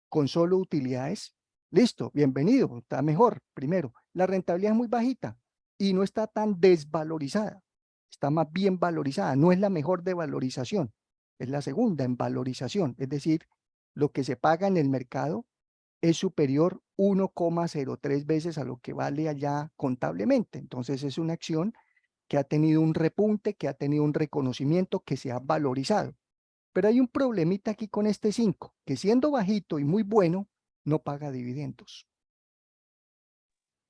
Speaker 1: con solo utilidades, listo, bienvenido, está mejor. Primero, la rentabilidad es muy bajita y no está tan desvalorizada, está más bien valorizada, no es la mejor de valorización, es la segunda en valorización, es decir, lo que se paga en el mercado es superior 1,03 veces a lo que vale allá contablemente. Entonces es una acción que ha tenido un repunte, que ha tenido un reconocimiento, que se ha valorizado. Pero hay un problemita aquí con este 5, que siendo bajito y muy bueno, no paga dividendos.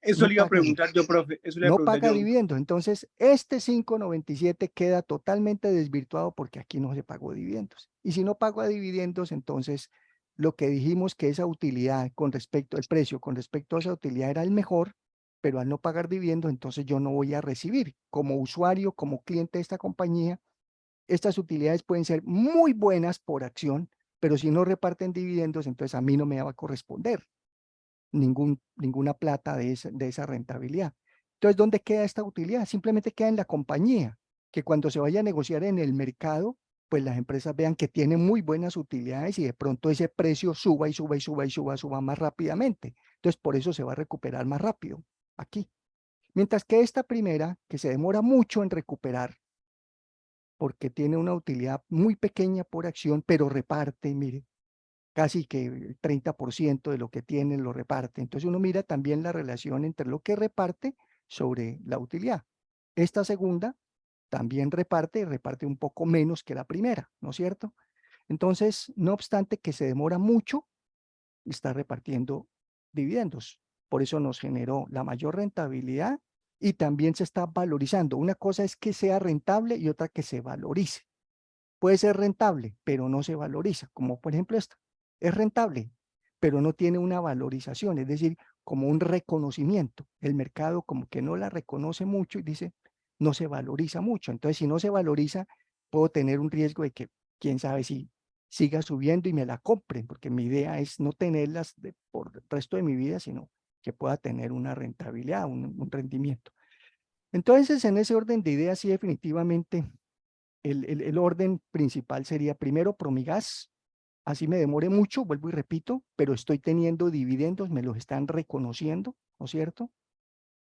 Speaker 8: Eso
Speaker 1: No
Speaker 8: le iba a
Speaker 1: paga,
Speaker 8: preguntar yo, profe. Eso le iba a
Speaker 1: no
Speaker 8: preguntar
Speaker 1: paga
Speaker 8: yo.
Speaker 1: dividendos. Entonces, este 5.97 queda totalmente desvirtuado porque aquí no se pagó dividendos. Y si no pago a dividendos, entonces lo que dijimos que esa utilidad con respecto al precio, con respecto a esa utilidad era el mejor, pero al no pagar dividendos, entonces yo no voy a recibir como usuario, como cliente de esta compañía. Estas utilidades pueden ser muy buenas por acción, pero si no reparten dividendos, entonces a mí no me va a corresponder ninguna plata de esa rentabilidad. Entonces, ¿dónde queda esta utilidad? Simplemente queda en la compañía, que cuando se vaya a negociar en el mercado, pues las empresas vean que tienen muy buenas utilidades y de pronto ese precio suba y suba y suba y suba, suba más rápidamente. Entonces, por eso se va a recuperar más rápido aquí. Mientras que esta primera, que se demora mucho en recuperar, porque tiene una utilidad muy pequeña por acción, pero reparte, mire, casi que el 30% de lo que tiene lo reparte. Entonces uno mira también la relación entre lo que reparte sobre la utilidad. Esta segunda también reparte y reparte un poco menos que la primera, ¿no es cierto? Entonces, no obstante que se demora mucho, está repartiendo dividendos. Por eso nos generó la mayor rentabilidad y también se está valorizando. Una cosa es que sea rentable y otra que se valorice. Puede ser rentable, pero no se valoriza, como por ejemplo esta. Es rentable, pero no tiene una valorización, es decir, como un reconocimiento. El mercado como que no la reconoce mucho y dice, no se valoriza mucho. Entonces, si no se valoriza, puedo tener un riesgo de que, quién sabe si siga subiendo y me la compren, porque mi idea es no tenerlas por el resto de mi vida, sino que pueda tener una rentabilidad, un rendimiento. Entonces, en ese orden de ideas, sí, definitivamente, el orden principal sería primero Promigas, así me demore mucho, vuelvo y repito, pero estoy teniendo dividendos, me los están reconociendo, ¿no es cierto?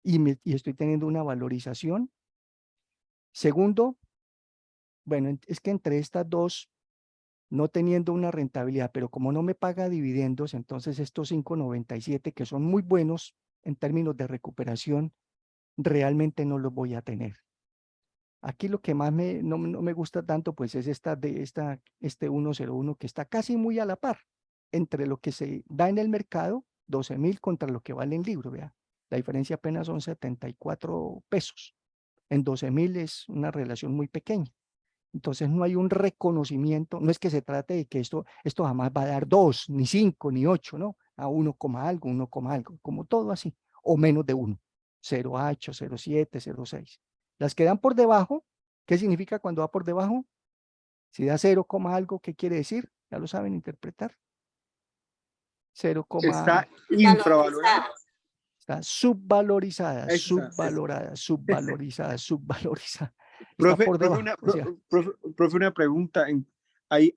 Speaker 1: Y estoy teniendo una valorización. Segundo, bueno, es que entre estas dos, no teniendo una rentabilidad, pero como no me paga dividendos, entonces estos 5.97 que son muy buenos en términos de recuperación, realmente no los voy a tener. Aquí lo que más no me gusta tanto, pues es este 101 que está casi muy a la par entre lo que se da en el mercado, 12.000 contra lo que vale en libro, vea. La diferencia apenas son 74 pesos. En 12.000 es una relación muy pequeña. Entonces no hay un reconocimiento, no es que se trate de que esto jamás va a dar 2, ni 5, ni 8, ¿no? A 1, algo, 1, algo, como todo así, o menos de 1, 0,8, 0,7, 0,6. Las que dan por debajo, ¿qué significa cuando va por debajo? Si da 0, algo, ¿qué quiere decir? Ya lo saben interpretar. 0,
Speaker 8: Está infravalorada.
Speaker 1: está subvalorizada,
Speaker 8: Eso está.
Speaker 1: subvalorada, subvalorizada, subvalorizada. Está
Speaker 8: Profe,
Speaker 1: por debajo.
Speaker 8: profe, una pregunta. ¿Hay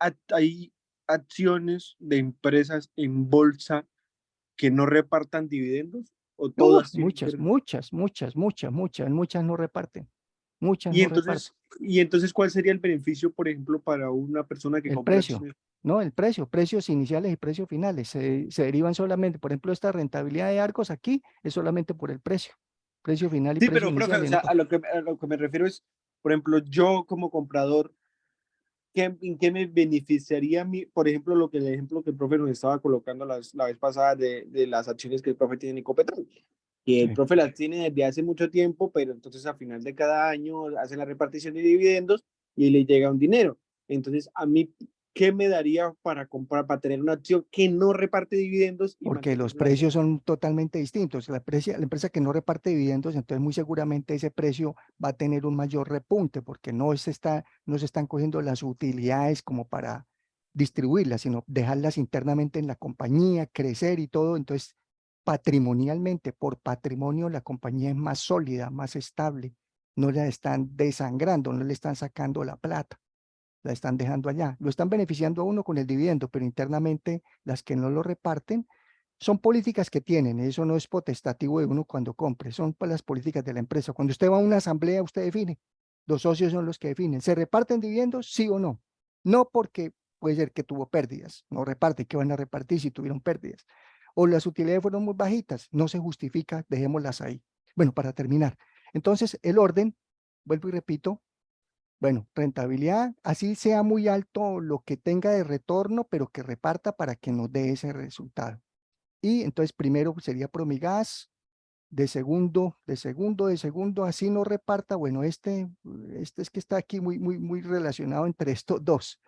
Speaker 8: acciones de empresas en bolsa que no repartan dividendos? ¿O todas tienen que
Speaker 1: Muchas no reparten. Muchas no reparten.
Speaker 8: Y entonces, ¿cuál sería el beneficio, por ejemplo, para una persona que
Speaker 1: El
Speaker 8: compra
Speaker 1: precio,
Speaker 8: acciones?
Speaker 1: no, el precio, precios iniciales y precios finales se derivan solamente, por ejemplo, esta rentabilidad de Arcos aquí es solamente por el precio final y
Speaker 8: Sí,
Speaker 1: precio
Speaker 8: pero, profe,
Speaker 1: inicial.
Speaker 8: o sea, a lo que me refiero es, por ejemplo, yo como comprador, ¿en qué me beneficiaría a mí, por ejemplo, el ejemplo que el profe nos estaba colocando la vez pasada de las acciones que el profe tiene en Ecopetrol? Que el
Speaker 1: Sí.
Speaker 8: profe las tiene desde hace mucho tiempo, pero entonces a final de cada año hace la repartición de dividendos y le llega un dinero. Entonces, a mí, ¿qué me daría para comprar, para tener una acción que no reparte dividendos?
Speaker 1: Porque los precios son totalmente distintos. La empresa que no reparte dividendos, entonces muy seguramente ese precio va a tener un mayor repunte, porque no se están cogiendo las utilidades como para distribuirlas, sino dejarlas internamente en la compañía, crecer y todo. Entonces, patrimonialmente, por patrimonio, la compañía es más sólida, más estable. No la están desangrando, no le están sacando la plata, la están dejando allá. Lo están beneficiando a uno con el dividendo, pero internamente las que no lo reparten son políticas que tienen. Eso no es potestativo de uno cuando compre, son las políticas de la empresa. Cuando usted va a una asamblea, usted define. Los socios son los que definen. ¿Se reparten dividendos? Sí o no. No porque puede ser que tuvo pérdidas. No reparte. ¿Qué van a repartir si tuvieron pérdidas? O las utilidades fueron muy bajitas. No se justifica, dejémoslas ahí. Bueno, para terminar. Entonces, el orden, vuelvo y repito, bueno, rentabilidad, así sea muy alto lo que tenga de retorno, pero que reparta para que nos dé ese resultado. Y entonces primero sería Promigas, de segundo, así no reparta. Bueno, este es que está aquí muy relacionado entre estos dos.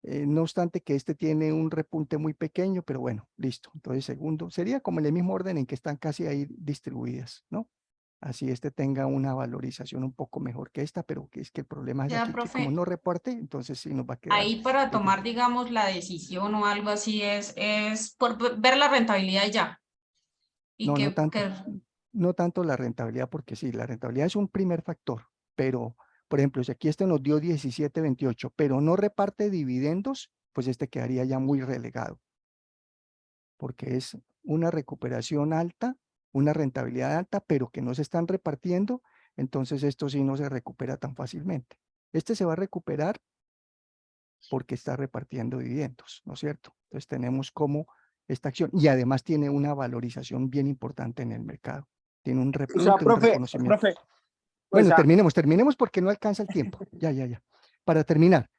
Speaker 1: No obstante que este tiene un repunte muy pequeño, pero bueno, listo. Entonces segundo, sería como en el mismo orden en que están casi ahí distribuidas, ¿no? Así este tenga una valorización un poco mejor que esta, pero que es que el problema es
Speaker 2: Ya,
Speaker 1: aquí que como
Speaker 2: profe,
Speaker 1: no reporte, entonces sí nos va a quedar.
Speaker 2: ahí para tomar,
Speaker 1: difícil.
Speaker 2: digamos, la decisión o algo así es por ver la rentabilidad ya. Y
Speaker 1: No,
Speaker 2: que
Speaker 1: no tanto la rentabilidad, porque sí, la rentabilidad es un primer factor, pero Por ejemplo, si aquí este nos dio 17.28, pero no reparte dividendos, pues este quedaría ya muy relegado, porque es una recuperación alta, una rentabilidad alta, pero que no se están repartiendo, entonces esto sí no se recupera tan fácilmente. Este se va a recuperar porque está repartiendo dividendos, ¿no es cierto? Entonces tenemos como esta acción, y además tiene una valorización bien importante en el mercado, tiene un
Speaker 8: O sea,
Speaker 1: repunte, un
Speaker 8: profe,
Speaker 1: reconocimiento.
Speaker 8: profe, o
Speaker 1: Bueno,
Speaker 8: sea,
Speaker 1: terminemos porque no alcanza el tiempo. Ya. Para terminar,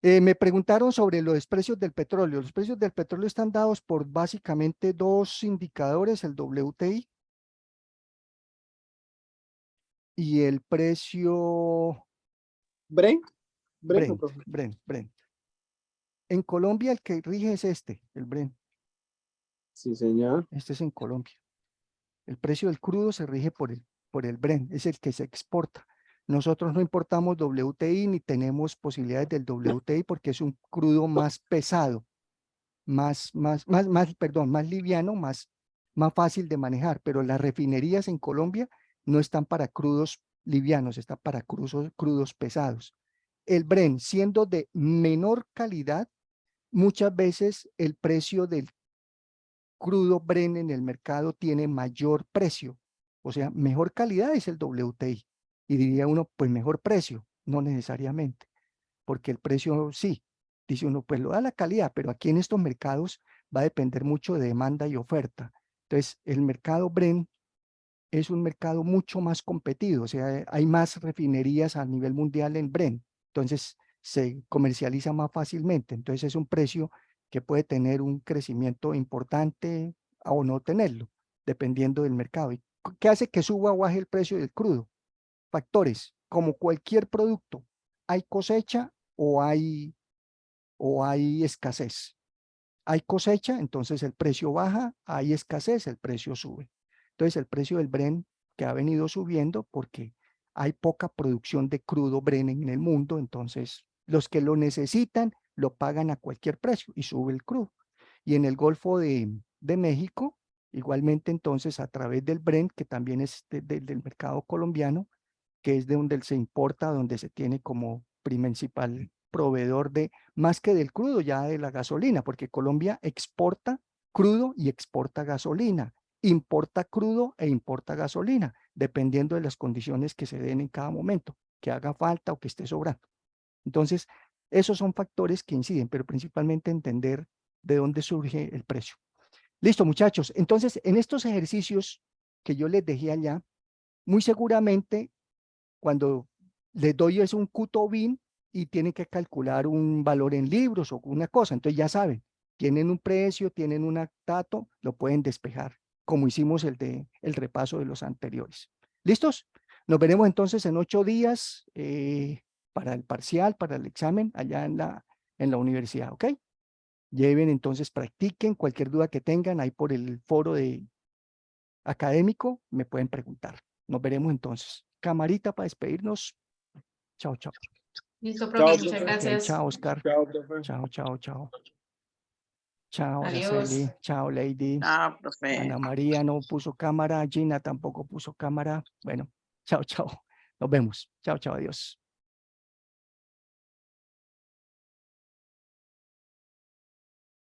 Speaker 1: me preguntaron sobre los precios del petróleo. Los precios del petróleo están dados por básicamente dos indicadores, el WTI y el precio
Speaker 8: Brent, ¿no, profe?
Speaker 1: Brent. En Colombia el que rige es el Brent.
Speaker 8: Sí, señor.
Speaker 1: Este es en Colombia. El precio del crudo se rige por el Brent, es el que se exporta. Nosotros no importamos WTI ni tenemos posibilidades del WTI porque es un crudo más pesado, más liviano, más fácil de manejar, pero las refinerías en Colombia no están para crudos livianos, están para crudos pesados. El Brent, siendo de menor calidad, muchas veces el precio del crudo Brent en el mercado tiene mayor precio, o sea, mejor calidad es el WTI. Y diría uno, pues mejor precio, no necesariamente, porque el precio sí, dice uno, pues lo da la calidad, pero aquí en estos mercados va a depender mucho de demanda y oferta. Entonces, el mercado Brent es un mercado mucho más competido, o sea, hay más refinerías a nivel mundial en Brent, entonces se comercializa más fácilmente, entonces es un precio que puede tener un crecimiento importante o no tenerlo, dependiendo del mercado. ¿Y qué hace que suba o baje el precio del crudo? Factores, como cualquier producto, hay cosecha o hay escasez. Hay cosecha, entonces el precio baja, hay escasez, el precio sube. Entonces el precio del Brent que ha venido subiendo porque hay poca producción de crudo Brent en el mundo, entonces los que lo necesitan lo pagan a cualquier precio y sube el crudo. Y en el Golfo de México, igualmente entonces a través del Brent, que también es del mercado colombiano, que es de donde se importa, donde se tiene como principal proveedor de, más que del crudo, ya de la gasolina, porque Colombia exporta crudo y exporta gasolina, importa crudo e importa gasolina, dependiendo de las condiciones que se den en cada momento, que haga falta o que esté sobrando. Entonces, esos son factores que inciden, pero principalmente entender de dónde surge el precio. Listo, muchachos. Entonces, en estos ejercicios que yo les dejé allá, muy seguramente cuando les doy es un QTOBIN y tienen que calcular un valor en libros o una cosa, entonces ya saben, tienen un precio, tienen un dato, lo pueden despejar, como hicimos el repaso de los anteriores. ¿Listos? Nos veremos entonces en 8 días para el parcial, para el examen allá en la universidad, ¿ok? Lleven entonces, practiquen cualquier duda que tengan ahí por el foro académico, me pueden preguntar. Nos veremos entonces. Camarita para despedirnos. Chao, chao.
Speaker 2: Listo,
Speaker 8: Chao,
Speaker 2: profe, muchas
Speaker 8: profe.
Speaker 1: Ok,
Speaker 2: gracias.
Speaker 1: chao, Oscar.
Speaker 8: Chao, profe.
Speaker 1: Chao. Chao,
Speaker 2: Adiós.
Speaker 1: Araceli. Chao, Lady.
Speaker 3: Ah, profe.
Speaker 1: Ana María no puso cámara. Gina tampoco puso cámara. Bueno, chao. Nos vemos. Chao, adiós.